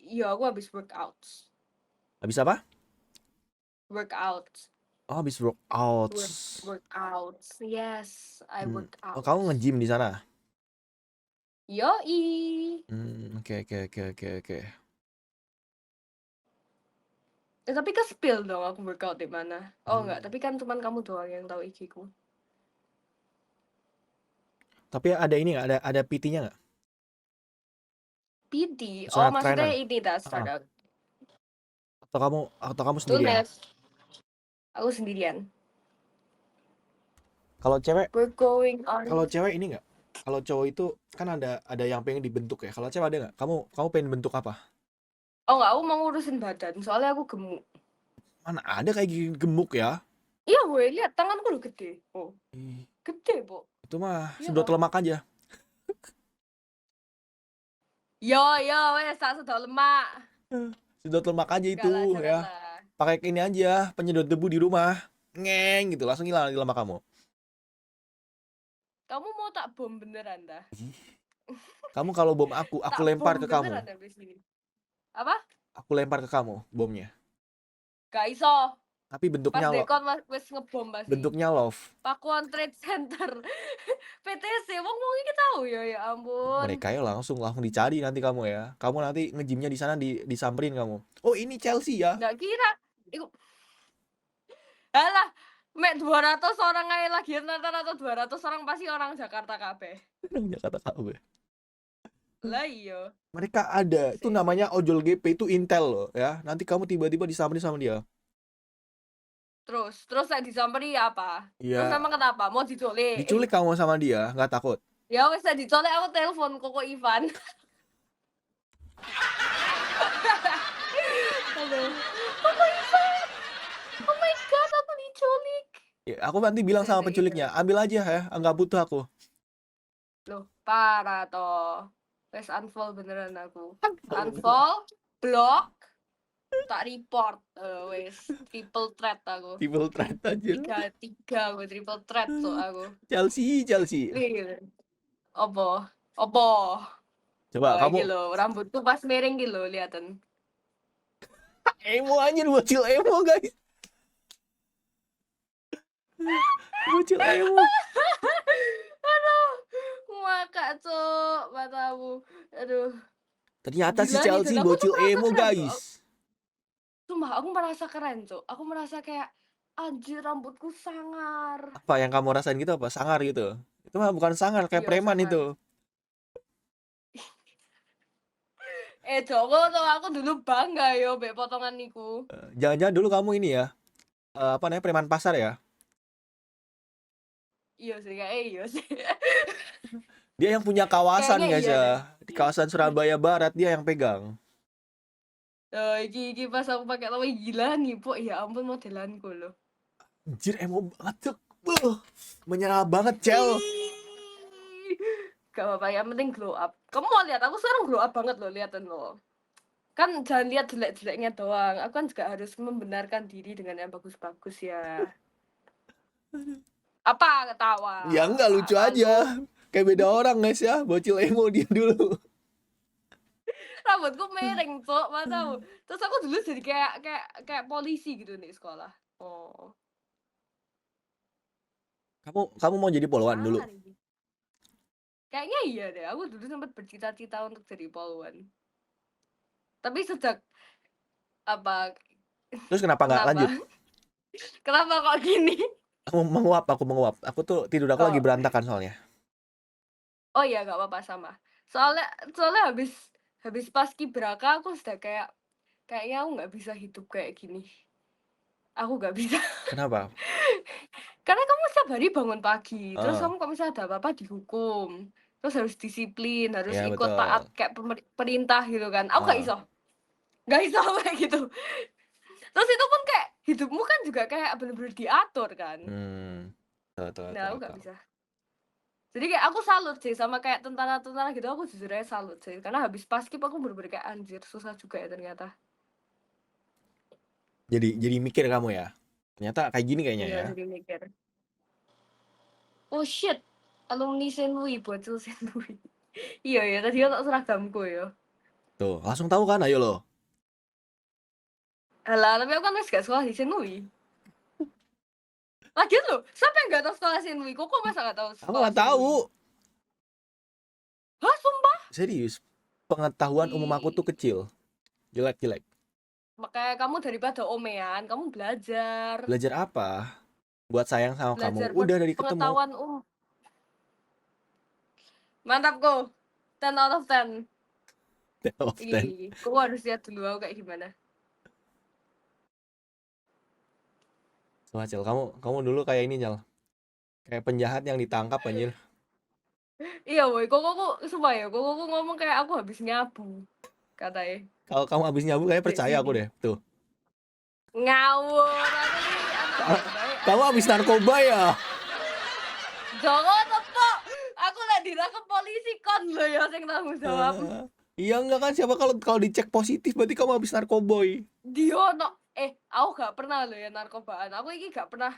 Iya, aku habis workout.
Habis apa?
Workout.
Oh, habis workout.
Workout. Yes, I work
Oh,
out.
kamu nge-gym di sana?
Yoi.
Oke.
Tapi ke spill dong aku workout di mana. Oh enggak, tapi kan cuman kamu doang yang tahu IG-ku.
Tapi ada ini nggak? Ada PT-nya nggak?
PT. Oh,
Personal
maksudnya
trainer?
ini dah startup.
Atau kamu sendirian?
Aku sendirian.
Kalau cewek,
We're going on.
kalau cewek ini nggak? Kalau cowok itu kan ada yang pengen dibentuk ya. Kalau cewek ada nggak? Kamu pengen bentuk apa?
Oh enggak, aku mau ngurusin badan. Soalnya aku gemuk.
Mana ada kayak gini gemuk ya?
Iya, gue lihat tanganku lo gede. Oh,
Ih,
gede, Bu.
itu mah
Iya
sedot
toh.
lemak aja.
Yo, wes tak sedot lemak.
Sedot lemak aja
Enggak
itu
lah,
ya.
jangan lah.
Pakai ini aja, penyedot debu di rumah. Ngeng gitu, langsung hilang lemak kamu.
Kamu mau tak bom beneran dah?
Kamu kalau bom aku
Tak
lempar
bom
ke kamu.
beneran habis ini. Apa?
Aku lempar ke kamu bomnya.
Gak iso.
Tapi
Pas
bentuknya
dekon wis ngebom pasti.
bentuknya love.
Pakuan Trade Center. PTC wong iki tahu ya ampun.
Mereka ya langsung dicari nanti kamu ya. Kamu nanti nge-gymnya di sana disamperin kamu. Oh, ini Chelsea ya.
Nggak kira. Iku alah, mek 200 orang aja lagi rata-rata 200 orang pasti orang Jakarta kabeh.
Orang Jakarta kabeh.
Lah iya.
Mereka ada, itu namanya ojol GP, itu intel loh ya. Nanti kamu tiba-tiba disamperin sama dia.
Terus saya disamperi apa?
Iya.
Terus emang kenapa? Mau diculik?
Diculik kamu sama dia, nggak takut?
Ya wes saya diculik aku telepon Koko Ivan. Aduh. Koko Ivan. Oh my god, aku diculik.
Ya, aku nanti bilang sama penculiknya, ambil aja ya, nggak butuh aku.
Loh, parah toh. Wes unfollow beneran aku. Unfollow, block, tak report. Wes triple threat aku.
Triple threat aja.
Tiga aku triple threat so aku.
Chelsea.
Opo?
Coba kamu
Iki lho, rambutku pas miring iki lho, liatin.
emo anjir, bocil emo guys. Bocil emo.
Aduh, ngakak cok matamu. Aduh.
Ternyata si
Gila nih,
Chelsea
dan aku tuh
bocil
merasa
emo
keren,
guys.
Sumpah aku merasa keren cok. Aku merasa kayak anjir rambutku sangar.
Apa yang kamu rasain gitu apa? Sangar gitu? Itu mah bukan sangar, kayak
Iya,
preman
sangar.
itu.
Joko tuh aku dulu bangga yo mbek potongan niku.
Jangan-jangan dulu kamu ini ya, apa namanya, preman pasar ya?
Iya sih, kayak iya sih.
Dia yang punya kawasan
Kayaknya
guys
iya
ya.
deh.
Di kawasan Surabaya Barat dia yang pegang.
Iki pas aku pakai topi gila nih, Pok. Ya ampun modelanku loh.
Anjir emo banget tuh. Menyerah banget Cel.
Gak apa-apa, yang penting glow up. Kamu mau lihat aku sekarang glow up banget loh, liatin loh. Kan jangan lihat jelek-jeleknya doang. Aku kan juga harus membenarkan diri dengan yang bagus-bagus ya. Apa ketawa?
Ya enggak, lucu aja. Kayak beda orang guys ya. Bocil emo dia dulu.
Rambutku miring, Cok, matamu. Terus aku dulu jadi kayak polisi gitu nih sekolah. Oh.
Kamu mau jadi polwan dulu?
Salah nih. Kayaknya iya deh. Aku dulu sempat bercita-cita untuk jadi polwan. Tapi sejak apa?
Terus kenapa nggak lanjut?
Kenapa kok gini?
Aku menguap. Aku tuh tidur aku lagi berantakan soalnya.
Oh iya, gak apa-apa sama. Soalnya habis paskibraka aku sudah kayaknya aku nggak bisa hidup kayak gini. Aku nggak bisa.
Kenapa?
Karena kamu setiap hari bangun pagi, terus
Ah.
kamu kalau misalnya ada apa-apa dihukum, terus harus disiplin, harus
Ya,
ikut
betul.
taat kayak perintah gitu kan. Aku nggak
Ah.
iso kayak gitu. Terus itu pun kayak hidupmu kan juga kayak bener-bener diatur kan. Nah, aku nggak bisa. Jadi kayak aku salut sih sama kayak tentara-tentara gitu, aku jujur aja salut sih. Karena habis paskib aku bener-bener kayak anjir, susah juga ya ternyata.
Jadi mikir kamu ya. Ternyata kayak gini kayaknya
Iya,
ya.
jadi mikir. Oh shit, alumni Saint Louis, bocil Saint Louis. Iya ya, tadi ono seragamku ya.
Tuh, langsung tahu kan, ayo lo.
Alah, tapi aku kan masih gak sekolah di Saint Louis. Lagian lo, siapa yang gak tahu sekolah Saint Louis? Kok masa gak tahu sekolah
Aku nggak
Saint
tahu.
Louis? Hah, sumpah?
Serius. Pengetahuan umum aku tuh kecil. Jelek.
Makanya kamu daripada omean, kamu belajar.
Belajar apa? Buat sayang sama
Belajar
kamu. Udah dari ketemu.
pengetahuan Mantap kok. 10 out of 10.
10 out of 10.
Kau harus lihat dulu aku kayak gimana.
Wah, Cel, kamu dulu kayak ini, Cel. Kayak penjahat yang ditangkap anjir.
Iya, woy. Kok sumpah ya, kok ngomong kayak aku habis nyabu. Katanya.
Kalau kamu habis nyabu kayak percaya aku deh. Tuh.
Ngawur. Aku nih anak baik.
Kamu habis narkoba ya?
Jangan tepok. Aku lagi ditangkap polisi kon lo ya sing tanggung jawab.
Iya enggak kan, siapa kalau dicek positif berarti kamu habis narkoboy.
Diono. Aku gak pernah lo ya narkobaan. Aku ini gak pernah.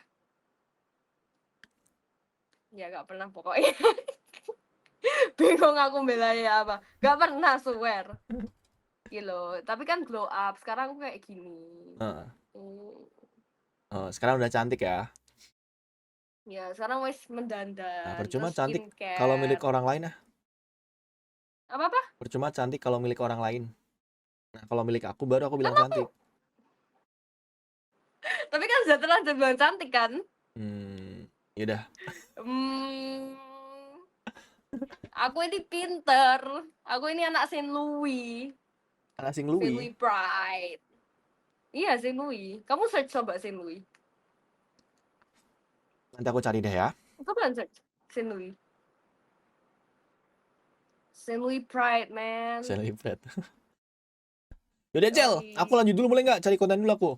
Ya gak pernah pokoknya. Bingung aku belanya apa. Gak pernah swear. Gitu. Tapi kan glow up. Sekarang aku kayak gini.
Sekarang udah cantik ya.
Ya, sekarang wis
Nah,
mendandan,
percuma
terus
cantik kalau milik
skincare.
orang lain ah.
Apa-apa?
Percuma cantik kalau milik orang lain. Nah, kalau milik aku baru aku
Kan
bilang
aku,
cantik.
tapi kan sudah terlanjur bilang cantik kan?
Yaudah.
Hmm, aku ini pinter. Aku ini anak Saint Louis.
Anak sing
Saint
Louis.
Louis Pride. Iya, Saint Louis. Kamu search coba Saint Louis.
Nanti aku cari deh ya.
Coba search Saint Louis. Saint Louis Pride, man.
Celebrate. Yaudah Cel,
Yoi.
aku lanjut dulu boleh nggak? Cari konten dulu aku.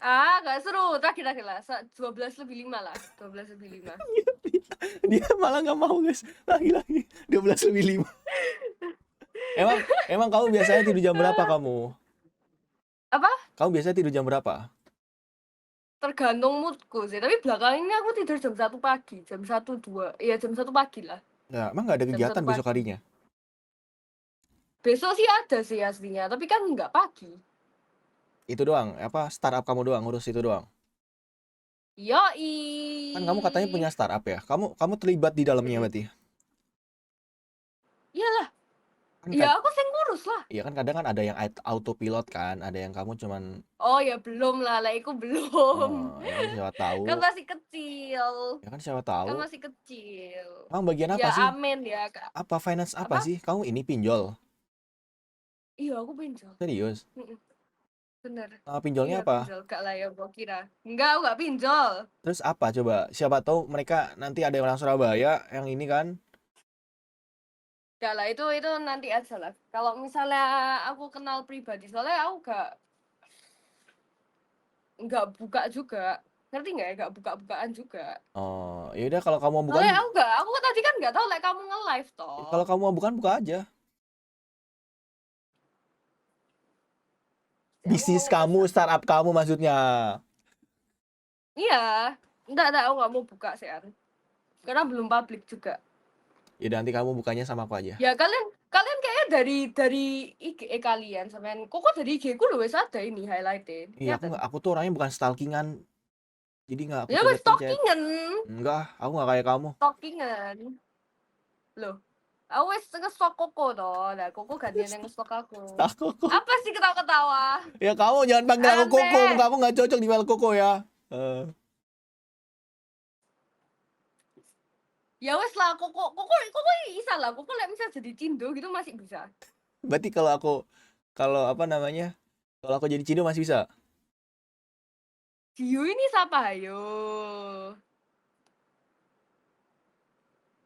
Ah, gak seru. Terakhir lah. 12:05 lah. 12:05.
Dia malah nggak mau guys. Lagi-lagi 12:05. Emang kamu biasanya tidur jam berapa kamu?
Apa?
Kamu biasanya tidur jam berapa?
Tergantung moodku sih. Tapi belakangan ini aku tidur jam 1 pagi. Jam 1, 2. Iya, jam 1 pagi lah.
Nah, emang nggak ada
Jam
kegiatan
1
besok
pagi.
harinya?
Besok sih ada sih aslinya. Tapi kan nggak pagi.
Itu doang, apa startup kamu doang, ngurus itu doang.
Yoi.
Kan kamu katanya punya startup ya? Kamu terlibat di dalamnya berarti?
Iyalah.
Kan
Ya aku sing ngurus lah.
iya kan kadang kan ada yang autopilot kan, ada yang kamu cuman
Oh ya belum lah iku belum.
ya kan siapa tahu.
Kan masih kecil.
Ya kan siapa
Kan
tahu.
masih kecil.
Emang bagian apa
Ya
sih?
amin ya Kak.
Apa finance apa
Apa?
sih? Kamu ini pinjol?
Iya aku pinjol.
Serius?
Mm-mm. Bener.
Nama pinjolnya
Iya
apa?
pinjol Kak lah ya gua kira. Enggak, aku nggak pinjol.
Terus apa coba? Siapa tahu mereka nanti ada yang orang Surabaya yang ini kan.
Enggak lah itu nanti aja lah. Kalau misalnya aku kenal pribadi, soalnya aku nggak buka juga. Ngerti nggak ya? Nggak buka-bukaan juga.
Oh, ya udah kalau kamu bukan,
Soalnya aku tadi kan nggak tahu kamu nge-live toh.
kalau kamu bukan buka aja.
Ya,
Bisnis
aku
kamu, startup kamu maksudnya.
Iya. Enggak, aku nggak mau buka sih, An. Karena belum publik juga.
Ya udah, nanti kamu bukanya sama aku aja.
Ya kalian kayaknya dari IG kalian sampean kok dari IG ku wis ada ini highlighted.
Iya, aku tuh orangnya bukan stalkingan. Jadi nggak aku
Ya wis
pencet-pencet.
stalkingan.
Enggak, aku nggak kayak kamu.
Stalkingan. Loh. Aku wis nge-stalk Koko toh. Nah, Koko gantian yang nge-stalk aku.
Aku.
Apa sih ketawa-ketawa?
Ya kamu jangan panggil aku Koko,
Aneh.
muka aku nggak cocok di panggil Koko ya.
Ya wes lah, Koko bisa lah. Koko lek misal jadi Cindo gitu masih bisa.
Berarti kalau apa namanya? Kalau aku jadi Cido masih bisa.
Jiu ini siapa ayo?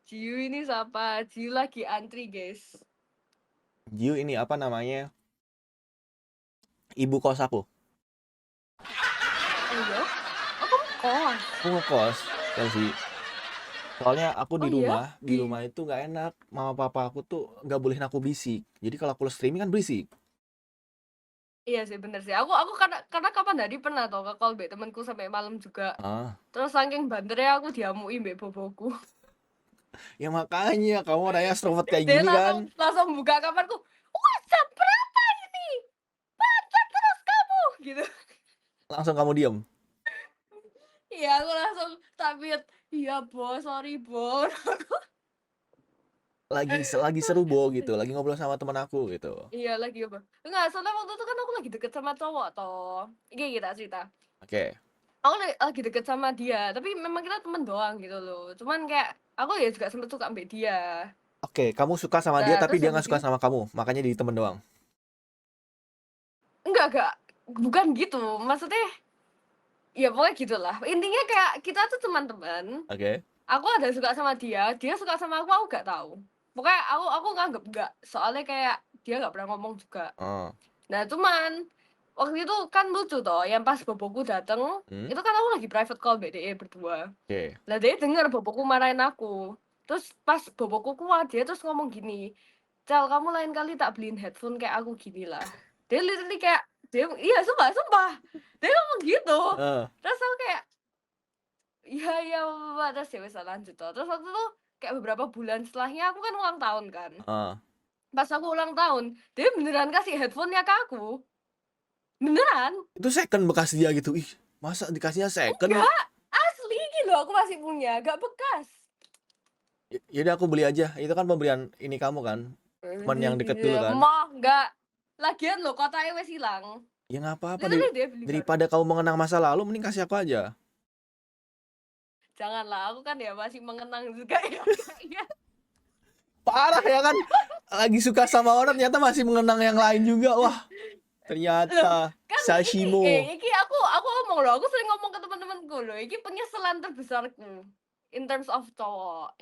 Jiu ini siapa? Jiu lagi antri, guys.
Jiu ini apa namanya? Ibu kos aku.
Ayo. Aku kos.
Aku ngekos, Chelsea. Soalnya aku di
Oh iya?
rumah, di rumah itu nggak enak. Mama papa aku tuh nggak bolehin aku berisik. Jadi kalau aku streaming kan berisik.
Iya sih bener sih. Aku karena kapan tadi pernah tau ke call mbak temanku sampai malam juga. Terus saking bandernya aku diamui mbak boboku.
Ya makanya kamu orangnya extrovert kayak
Dia
gini kan.
langsung buka kamarku. Wah, jam berapa ini? Baca terus kamu gitu.
Langsung kamu diem.
Iya, aku langsung tabit. Iya, Bos, sorry, Bos.
Lagi seru Bo gitu, lagi ngobrol sama teman aku gitu.
Iya, lagi apa? Enggak, soalnya waktu itu kan aku lagi deket sama cowok toh. Ini kita cerita.
Oke.
Aku lagi deket sama dia, tapi memang kita temen doang gitu loh. Cuman kayak aku ya juga sempet suka sama dia.
Oke, kamu suka sama dia
Nah,
tapi
terus
dia nggak
habis
suka
itu
sama kamu, makanya jadi temen doang.
enggak. Bukan gitu. Maksudnya ya pokoknya gitulah. Intinya kayak kita tuh teman-teman.
Oke.
Aku ada suka sama dia suka sama aku gak tahu. Pokoknya aku nganggep enggak. Soalnya kayak dia gak pernah ngomong juga. Nah, cuman waktu itu kan lucu toh, yang pas boboku dateng, itu kan aku lagi private call BDE berdua.
Oke.
Lah dia denger boboku marahin aku. Terus pas boboku kuat, dia terus ngomong gini, Cel, kamu lain kali tak beliin headphone kayak aku gini lah. Dia literally kayak, iya sumpah. Dia ngomong gitu. Terus aku kayak, iya, Bapak. Terus ya wes lanjut toh. Terus waktu itu kayak beberapa bulan setelahnya aku kan ulang tahun kan. Pas aku ulang tahun, dia beneran kasih headphone-nya ke aku. Beneran.
Itu second bekas dia gitu. Ih, Masa dikasihnya second?
Enggak, asli ini loh aku masih punya, gak bekas.
Yaudah aku beli aja. Itu kan pemberian ini kamu kan, teman yang deket dulu kan.
Mah enggak. Lagian lo kotaknya wes hilang.
Ya nggak apa-apa
Literally dia beli baru.
daripada kamu mengenang masa lalu, mending kasih aku aja.
Janganlah, aku kan ya masih mengenang juga ya. Kayaknya.
Parah ya kan, lagi suka sama orang ternyata masih mengenang yang lain juga. Wah, ternyata
Kan
Sashimo.
iki aku ngomong loh, aku sering ngomong ke teman-temanku loh, iki penyesalan terbesarku in terms of cowok.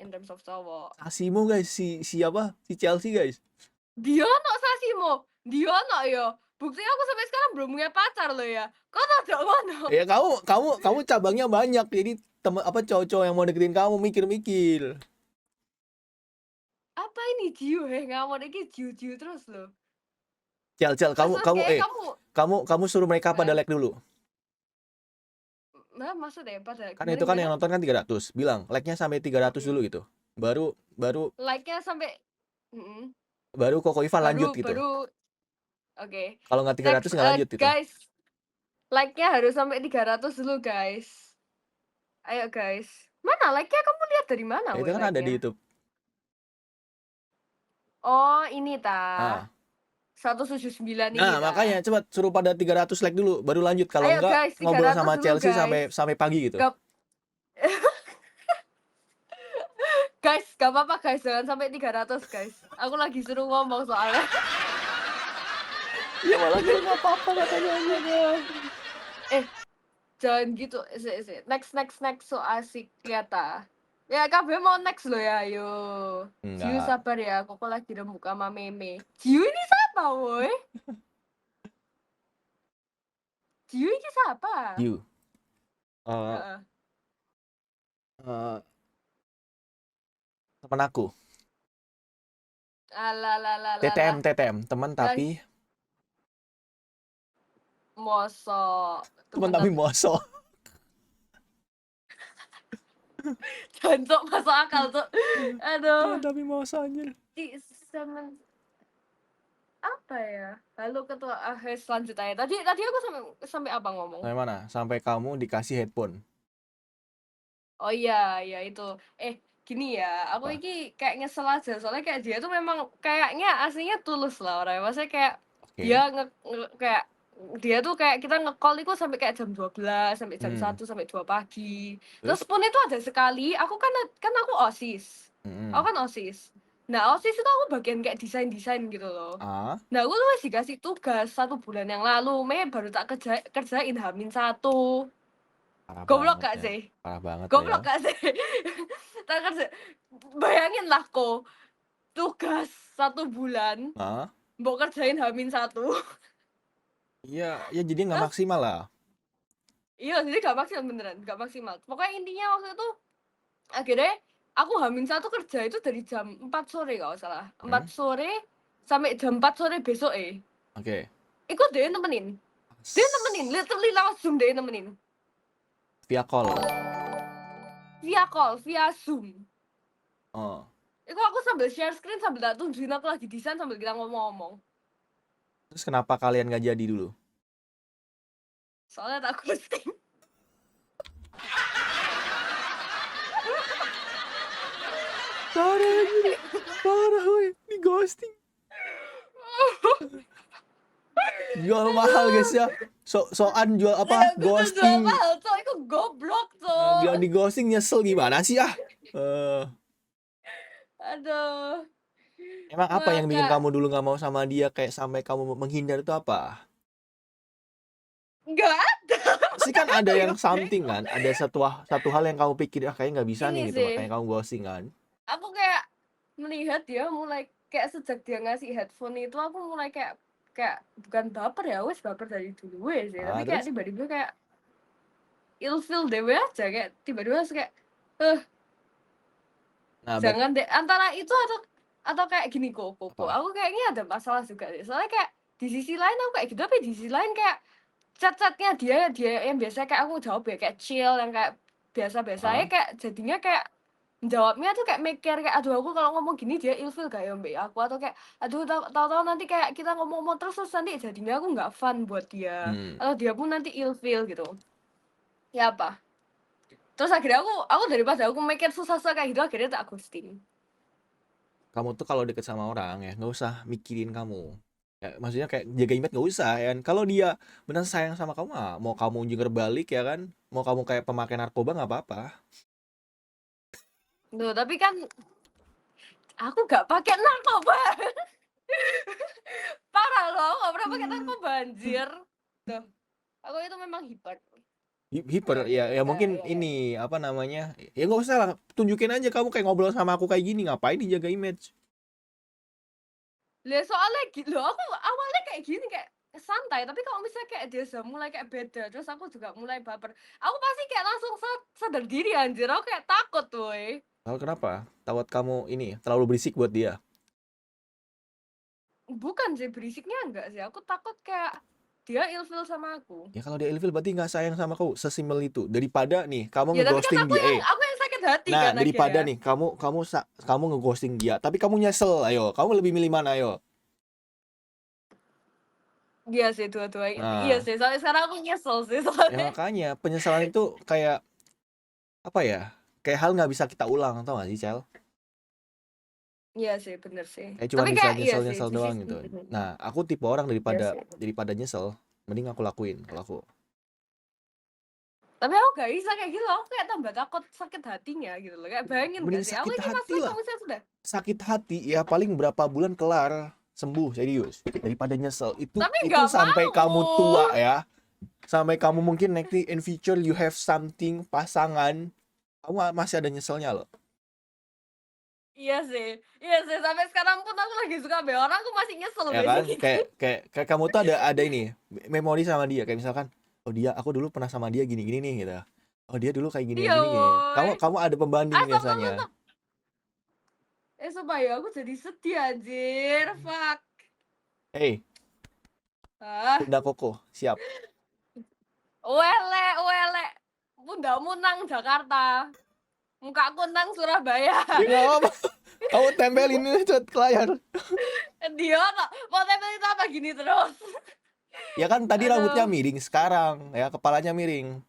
Sashimo guys, si apa? Si Chelsea guys.
Diono Sashimo, Diono yo. Buktinya aku sampai sekarang belum punya pacar loh ya. Kok tak ngono?
Ya kamu cabangnya banyak. Jadi temen apa cowok-cowok yang mau deketin kamu mikir-mikir.
Apa ini Jiu ngamon iki Jiu terus loh.
Cel,
Terus kayak
kamu suruh mereka pada
Nah.
like dulu.
Nah, maksudnya pada
Kan itu kan yang nonton kan 300. Bilang like-nya sampai 300 dulu gitu. Baru
like-nya sampai
baru Koko Ivan lanjut gitu.
Oke.
Kalau nggak 300 nggak lanjut gitu.
Guys, like-nya harus sampai 300 dulu guys. Ayo guys. Mana like-nya kamu lihat dari mana?
Ya, itu kan ada di YouTube.
Oh, ini ta.
Nah.
179 ini.
Nah, makanya coba suruh pada 300 like dulu, baru lanjut. Kalau
Ayo,
enggak
guys,
ngobrol sama
300 dulu,
Chelsea
guys.
sampai pagi gitu.
Guys, gak apa-apa guys, jangan sampai 300 guys. Aku lagi suruh ngomong soalnya.
Ya malah dia nggak apa-apa katanya.
Jangan gitu. Next so asik lihat. Ya KB mau next lo ya, ayo. Jiu
Enggak.
sabar ya, kok lagi remuk sama meme. Jiu ini siapa woi? Jiu ini siapa?
You. Teman aku.
Alah.
TTM, teman tapi
Mosok.
teman tapi mosok.
Jancok masuk akal tuh. Aduh.
Teman tapi mosok anjir.
Apa ya? Lalu ketua selanjutnya. Tadi aku sampai apa ngomong?
Sampai mana? Sampai kamu dikasih headphone.
Oh iya itu. Gini ya, aku
Apa?
ini kayak nyesel aja soalnya kayak dia tuh memang kayaknya aslinya tulus lah orangnya. Maksudnya kayak
Oke.
dia kayak dia tuh kayak kita nge-call itu sampai kayak jam 12 sampai jam 1 sampai 2 pagi. Terus pun itu ada sekali, aku kan aku OSIS. Aku kan OSIS. Nah, OSIS itu aku bagian kayak desain gitu loh. Nah, aku tuh masih dikasih tugas 1 bulan yang lalu, baru tak kerjain H-1. Goblok gak sih?
Parah banget.
Goblok gak sih? Tak kerja. Bayangin lah kok, tugas 1 bulan, mau kerjain H-1.
Iya, ya jadi nggak maksimal lah.
Iya, jadi gak maksimal beneran, gak maksimal. Pokoknya intinya waktu itu akhirnya aku H-1 kerja itu dari jam 4 sore kalau salah. 4 sore sampai jam 4 sore besok
Oke.
Ikut dia nemenin. Literally langsung dia nemenin.
Via call,
via Zoom.
Oh.
Itu aku sambil share screen sambil tak tunjukin aku lagi desain sambil kita ngomong-ngomong.
Terus kenapa kalian nggak jadi dulu?
Soalnya tak ghosting.
Parah woi, di ghosting. Jual mahal guys ya. Soan jual apa? Ghosting.
Jual mahal, itu goblok tuh.
Bilang di ghosting nyesel gimana sih ah?
Aduh.
Emang apa yang bikin kamu dulu nggak mau sama dia kayak sampai kamu menghindar itu apa?
Nggak ada.
Pasti kan ada yang something kan, ada satu hal yang kamu pikir kayaknya nggak bisa nih gitu, makanya kamu ghosting kan?
Aku kayak melihat dia mulai kayak sejak dia ngasih headphone itu aku mulai kayak bukan baper ya, wes baper dari dulu sih, tapi kayak tiba-tiba kayak ilfeel dewe aja, kayak tiba-tiba kayak jangan deh, antara itu atau kayak gini kok aku kayaknya ada masalah juga deh, soalnya kayak di sisi lain aku kayak gitu, tapi di sisi lain kayak chat-chatnya dia yang biasa kayak aku jawab ya kayak chill, yang kayak biasa-biasa kayak jadinya kayak jawabnya tuh kayak mikir kayak aduh aku kalau ngomong gini dia ilfeel gak ya mbak aku, atau kayak aduh tahu-tahu nanti kayak kita ngomong terus nanti jadinya aku nggak fun buat dia, atau dia pun nanti ilfeel gitu. Ya apa? Terus akhirnya aku daripada aku mikir susah-susah kayak gitu, akhirnya tak ghosting.
Kamu tuh kalau deket sama orang ya nggak usah mikirin kamu. Ya, maksudnya kayak jaga image nggak usah ya. Kalau dia benar sayang sama kamu, mau kamu jungkir balik ya kan, mau kamu kayak pemakai narkoba nggak apa-apa.
Tuh, tapi kan aku gak pakai narkoba. Parah loh, aku gak pernah pakai narkoba anjir. Tuh, aku itu memang hebat.
Hiper ya, ya mungkin
Ya.
ini apa namanya, ya nggak usah lah, tunjukin aja kamu kayak ngobrol sama aku kayak gini, ngapain dijaga image.
Lah soalnya gitu, aku awalnya kayak gini kayak santai, tapi kalau misalnya kayak dia sudah mulai kayak beda, terus aku juga mulai baper. Aku pasti kayak langsung sadar diri anjir, aku kayak takut woy.
Lalu kenapa? Takut kamu ini terlalu berisik buat dia.
Bukan sih berisiknya enggak sih, aku takut kayak dia ilfil sama aku.
Ya kalau dia ilfil berarti nggak sayang sama kamu, sesimpel itu. Daripada nih kamu
Ya tapi kan
ngeghosting dia,
aku yang sakit hati
nah
kan
daripada
akhirnya.
nih kamu ngeghosting dia, tapi kamu nyesel, ayo, kamu lebih milih mana, ayo?
Iya sih dua-dua. Iya
Nah,
sih, soalnya sekarang aku nyesel sih
ya
soalnya.
makanya penyesalan itu kayak apa ya? Kayak hal nggak bisa kita ulang, tau gak sih, Cel?
Iya sih, bener sih.
Kayak cuma
Tapi
bisa
kayak iya sih,
nyesel-nyesel
di
doang
sisi
gitu. Nah, aku tipe orang
iya
daripada
sih.
daripada nyesel, mending aku lakuin kalau aku.
Tapi aku gak bisa kayak gitu, aku kayak tambah takut sakit hatinya gitu loh. Kayak bayangin gak
Mending
sih, aku
sakit
ini
hati
masalah
lah.
kamu saya sudah.
Sakit hati ya paling berapa bulan kelar, sembuh serius. Daripada nyesel.
Tapi
Itu
gak
sampai
mau.
kamu tua ya. Sampai kamu mungkin nanti in future you have something pasangan, kamu masih ada nyeselnya loh.
Iya sih, sampai sekarang pun aku lagi suka sama orang, aku masih nyesel
Ya kan?
basically.
Kayak kamu tuh ada ini, memori sama dia, kayak misalkan, oh dia, aku dulu pernah sama dia gini-gini nih gitu. Oh dia dulu kayak gini
Iya
kayak gini gini.
woy.
Kamu ada pembanding
Stop, stop,
biasanya.
stop. Sumpah ya, aku jadi sedih anjir, fuck.
Hey,
Ah,
Bunda Koko, siap.
wele. Bunda Munang Jakarta. Muka kunang Surabaya.
Ya nggak apa-apa. Kamu tempelin ini ke layar.
Dia kok mau tempel itu apa gini terus?
Ya kan tadi rambutnya
Aduh.
miring, sekarang ya kepalanya miring.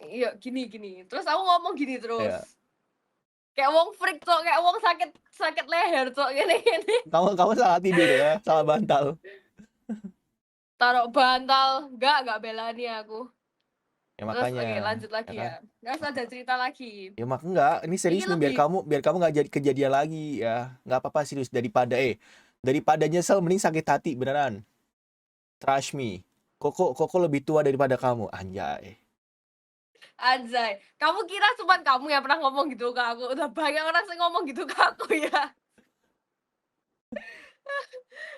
Iya gini. Terus aku ngomong gini terus.
Ya.
Kayak wong freak cok, kayak wong sakit leher cok gini.
Kamu salah tidur ya, salah bantal.
Taruh bantal, enggak belani aku.
Ya
Terus
makanya,
oke, lanjut
ya
lagi
kan?
ya. Nggak usah ada cerita lagi.
Ya mak enggak, ini serius
Ini
nih
lebih
biar kamu nggak jadi kejadian lagi ya. Nggak apa-apa serius, daripada nyesel mending sakit hati beneran. Trust me. Koko lebih tua daripada kamu, anjay.
anjay. Kamu kira cuma kamu yang pernah ngomong gitu ke aku? Udah banyak orang yang ngomong gitu ke aku ya.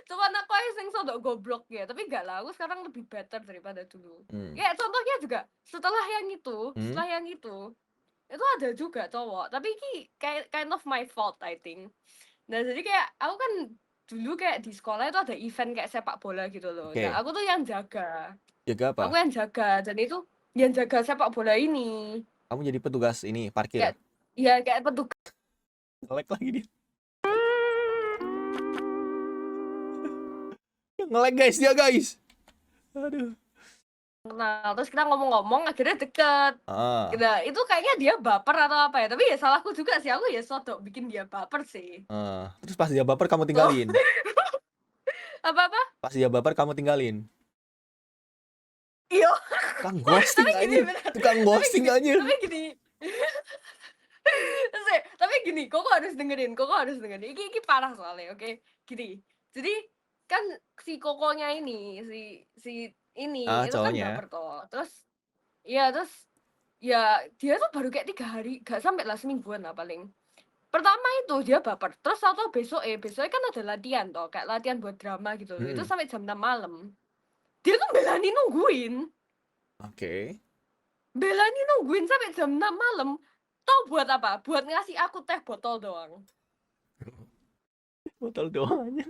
Cuman aku aja sing sodok goblok ya, tapi enggak lah, aku sekarang lebih better daripada dulu. Kayak contohnya juga setelah yang itu ada juga cowok, tapi ini kayak kind of my fault I think. Nah jadi kayak aku kan dulu kayak di sekolah itu ada event kayak sepak bola gitu loh. Nah
Oke.
aku tuh yang jaga,
Jaga apa?
aku yang jaga dan itu yang jaga sepak bola ini.
Kamu jadi petugas ini parkir.
Kayak ya kayak petugas.
Nge-lag lagi dia. Nge-lag guys dia guys. Aduh.
Nah terus kita ngomong-ngomong akhirnya deket. Gitu. Itu kayaknya dia baper atau apa ya, tapi ya salahku juga sih, aku ya sodok bikin dia baper sih.
Terus pas dia baper kamu
Tuh.
tinggalin.
Apa-apa?
Pas dia baper kamu tinggalin.
Iya.
Tukang ghosting
Tapi gini
anjir.
bener.
Tukang ghosting anjir.
Tapi gini, kok harus dengerin. Iki parah soalnya, oke? Gini. Jadi kan si kokonya ini, si ini itu kan
Cowoknya.
baper toh. Terus ya dia tuh baru kayak 3 hari, gak sampai lah semingguan lah paling. Pertama itu dia baper, terus atau besoknya kan ada latihan toh, kayak latihan buat drama gitu loh. Itu sampai jam 6 malam. Dia tuh belani nungguin.
Oke.
Belani nungguin sampai jam 6 malam. Tahu buat apa? Buat ngasih aku teh botol doang.
Botol doang aja.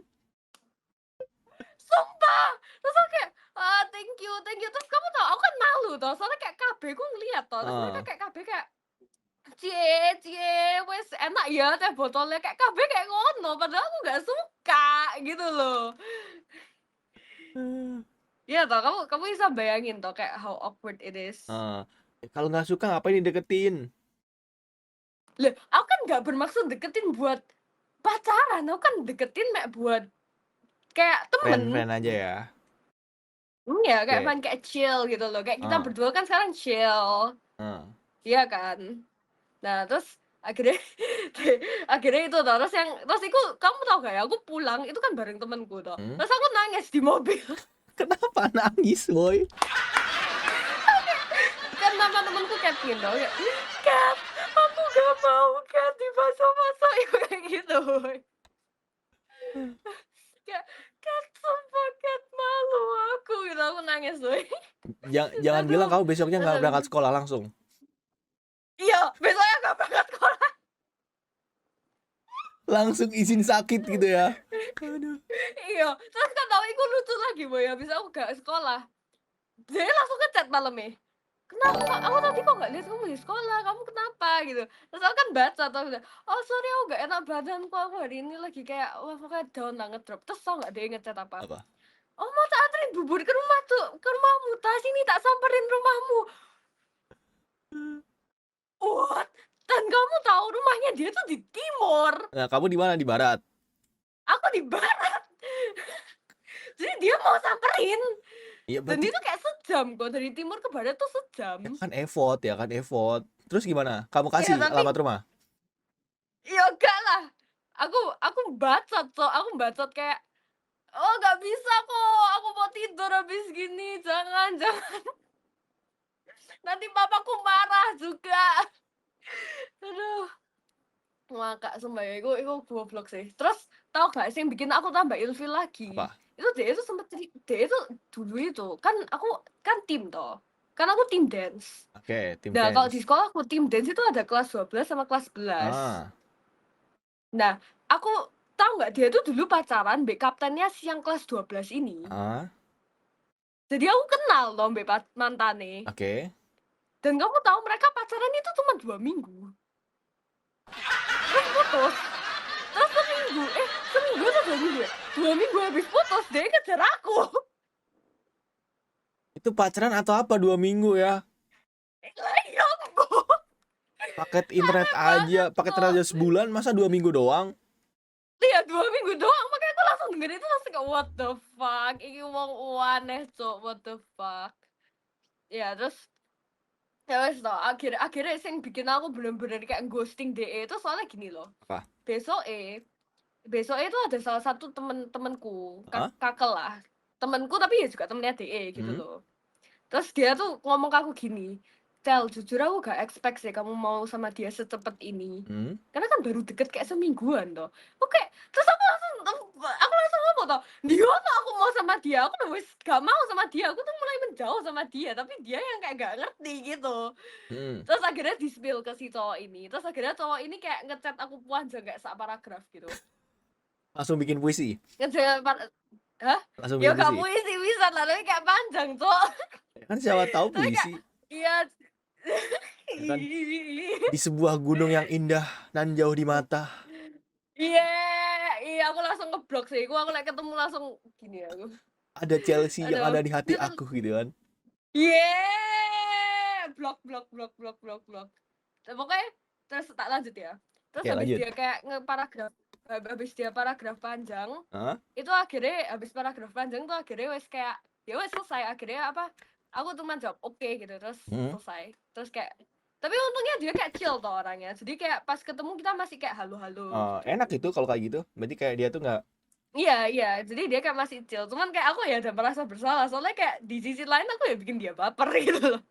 Sumpah. Terus aku kayak, thank you. Terus kamu tau, aku kan malu toh. Soalnya kayak KB ku ngeliat toh. Terus mereka kayak KB kayak, cie, wes enak ya teh botolnya. Kayak KB kayak ngono. Padahal aku gak suka gitu loh. Iya toh, kamu kamu bisa bayangin toh kayak how awkward it is.
Kalau nggak suka ngapain dideketin?
Lah, aku kan nggak bermaksud deketin buat pacaran, aku kan deketin mek buat kayak temen.
Friend-friend aja ya?
Iya, kayak
Oke.
fun, kayak chill gitu loh. Kayak kita
Heeh,
berdua kan sekarang chill,
heeh.
iya kan? Nah, terus akhirnya akhirnya itu toh, terus iku kamu tau gak ya, aku pulang itu kan bareng temenku toh.
Mmm?
Terus aku nangis di mobil.
Kenapa nangis, Boy?
Kan nama temenku Catherine toh, kayak, "Cat, aku gak mau Cat dibasuh-basuh," kayak gitu. Kayak, "Cat, sumpah Cat, malu aku," gitu, aku nangis woy.
Jangan bilang
Aduh
kamu besoknya nggak
aduh.
berangkat sekolah langsung?
Iya, besoknya gak berangkat sekolah.
Langsung izin sakit gitu ya? Aduh.
Iya, terus kan tau iku lucu lagi boy, habis aku gak sekolah, dia langsung nge-chat malamnya, "Kenapa? Aku tadi kok gak lihat kamu di sekolah, kamu kenapa?" Gitu. Terus aku kan baca toh, bilang, "Oh sorry aku gak enak badanku, aku hari ini lagi kayak wah pokoknya down lah ngedrop." Terus tau gak dia nge-chat apa?
Apa?
"Oh mau tak anterin bubur ke rumah tuh, ke rumahmu, tas sini tak samperin rumahmu." What? Dan kamu tahu rumahnya dia tuh di timur,
Nah, kamu di mana? Di barat?
aku di barat. Jadi dia mau samperin.
Iya
Dan
berarti
itu kayak sejam kok, dari timur ke barat tuh sejam.
ya kan effort. Terus gimana? Kamu
Iya
kasih
tapi,
alamat rumah?
ya enggak lah. Aku bacot so, aku bacot kayak, "Oh nggak bisa kok, aku mau tidur habis gini, jangan jangan. Nanti papaku marah juga." Aduh, ngakak sumpah ya, iku goblok sih. Terus tau gak sih yang bikin aku tambah ilfil lagi?
Apa?
Itu dia itu sempet dia itu dulu itu, kan aku kan tim toh, kan aku tim dance.
Oke, tim
Nah, kalau di
dance.
sekolah aku tim dance itu ada kelas 12 sama kelas 11.
Ah,
Nah, aku tahu nggak dia tuh dulu pacaran mbek kaptennya si yang kelas 12 ini.
ah,
Jadi aku kenal loh mbek mantane.
oke.
Dan kamu tahu mereka pacaran itu cuma 2 minggu. Terus putus. Terus seminggu atau 2 minggu ya? 2 minggu habis putus dia ngejar aku.
Itu pacaran atau apa 2 minggu ya?
Lah iya ampun.
Paket internet
Aneh
aja,
banget
paket
kok.
internet aja sebulan, masa 2 minggu doang?
Iya 2 minggu doang, makanya aku langsung denger itu langsung kayak what the fuck, ini wong aneh cok, what the fuck. Ya terus ya wes toh, akhirnya sing bikin aku bener-bener kayak ghosting DE itu soalnya gini loh.
Apa?
Besoknya besoknya itu ada salah satu temenku,
Heeh?
kakel lah. Temenku tapi ya juga temennya DE gitu
Mhm,
loh. Terus dia tuh ngomong ke aku gini, "Tel, jujur aku gak expect sih kamu mau sama dia secepat ini."
mhm.
Karena kan baru deket kayak semingguan toh. Oke, terus aku langsung ngomong toh, "Dia tuh aku mau sama dia, aku udah wis gak mau sama dia, aku tuh mulai menjauh sama dia, tapi dia yang kayak gak ngerti gitu."
Mhm.
Terus akhirnya di-spill ke si cowok ini, terus akhirnya cowok ini kayak ngechat aku panjang kayak sak paragraf gitu.
Langsung bikin puisi?
Ngechat hah?
Langsung
Ya
bikin
gak
puisi?
puisi bisa lah, tapi kayak panjang, Cok.
Ya kan siapa tahu
Tapi kayak
puisi,
iya.
ya kan? Di sebuah gunung yang indah nan jauh di mata,
Iya, iya aku langsung ngeblok sih, aku lek ketemu langsung gini aku.
ada Chelsea yang
Aduh,
ada di hati
dia terus
aku gitu kan.
blok blok blok blok blok blok. Nah, pokoknya terus tak lanjut ya. Terus
Oke,
habis
lanjut.
dia kayak habis dia paragraf panjang,
Heeh?
itu akhirnya habis paragraf panjang tuh akhirnya wes kayak ya wes selesai akhirnya apa? Aku cuma jawab oke gitu terus
Mhm.
selesai. Terus kayak tapi untungnya dia kayak chill tuh orangnya. Jadi kayak pas ketemu kita masih kayak halo-halo
Enak
gitu.
itu kalau kayak gitu, berarti kayak dia tuh nggak
Iya iya, jadi dia kayak masih chill, cuman kayak aku ya ada merasa bersalah, soalnya kayak di sisi lain aku ya bikin dia baper gitu loh.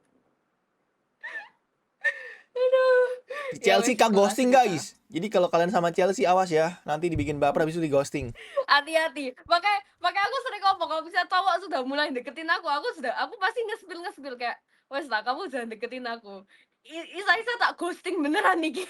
Aduh,
si
ya
Chelsea
wes
kak
itulah
ghosting
cerita.
guys. Jadi kalau kalian sama Chelsea awas ya, nanti dibikin baper habis itu di ghosting.
Hati-hati, makanya makanya aku sering ngomong kalau misalnya cowok sudah mulai deketin aku pasti nge-spill kayak, "Wes lah kamu jangan deketin aku." Isa-isa tak ghosting beneran nih.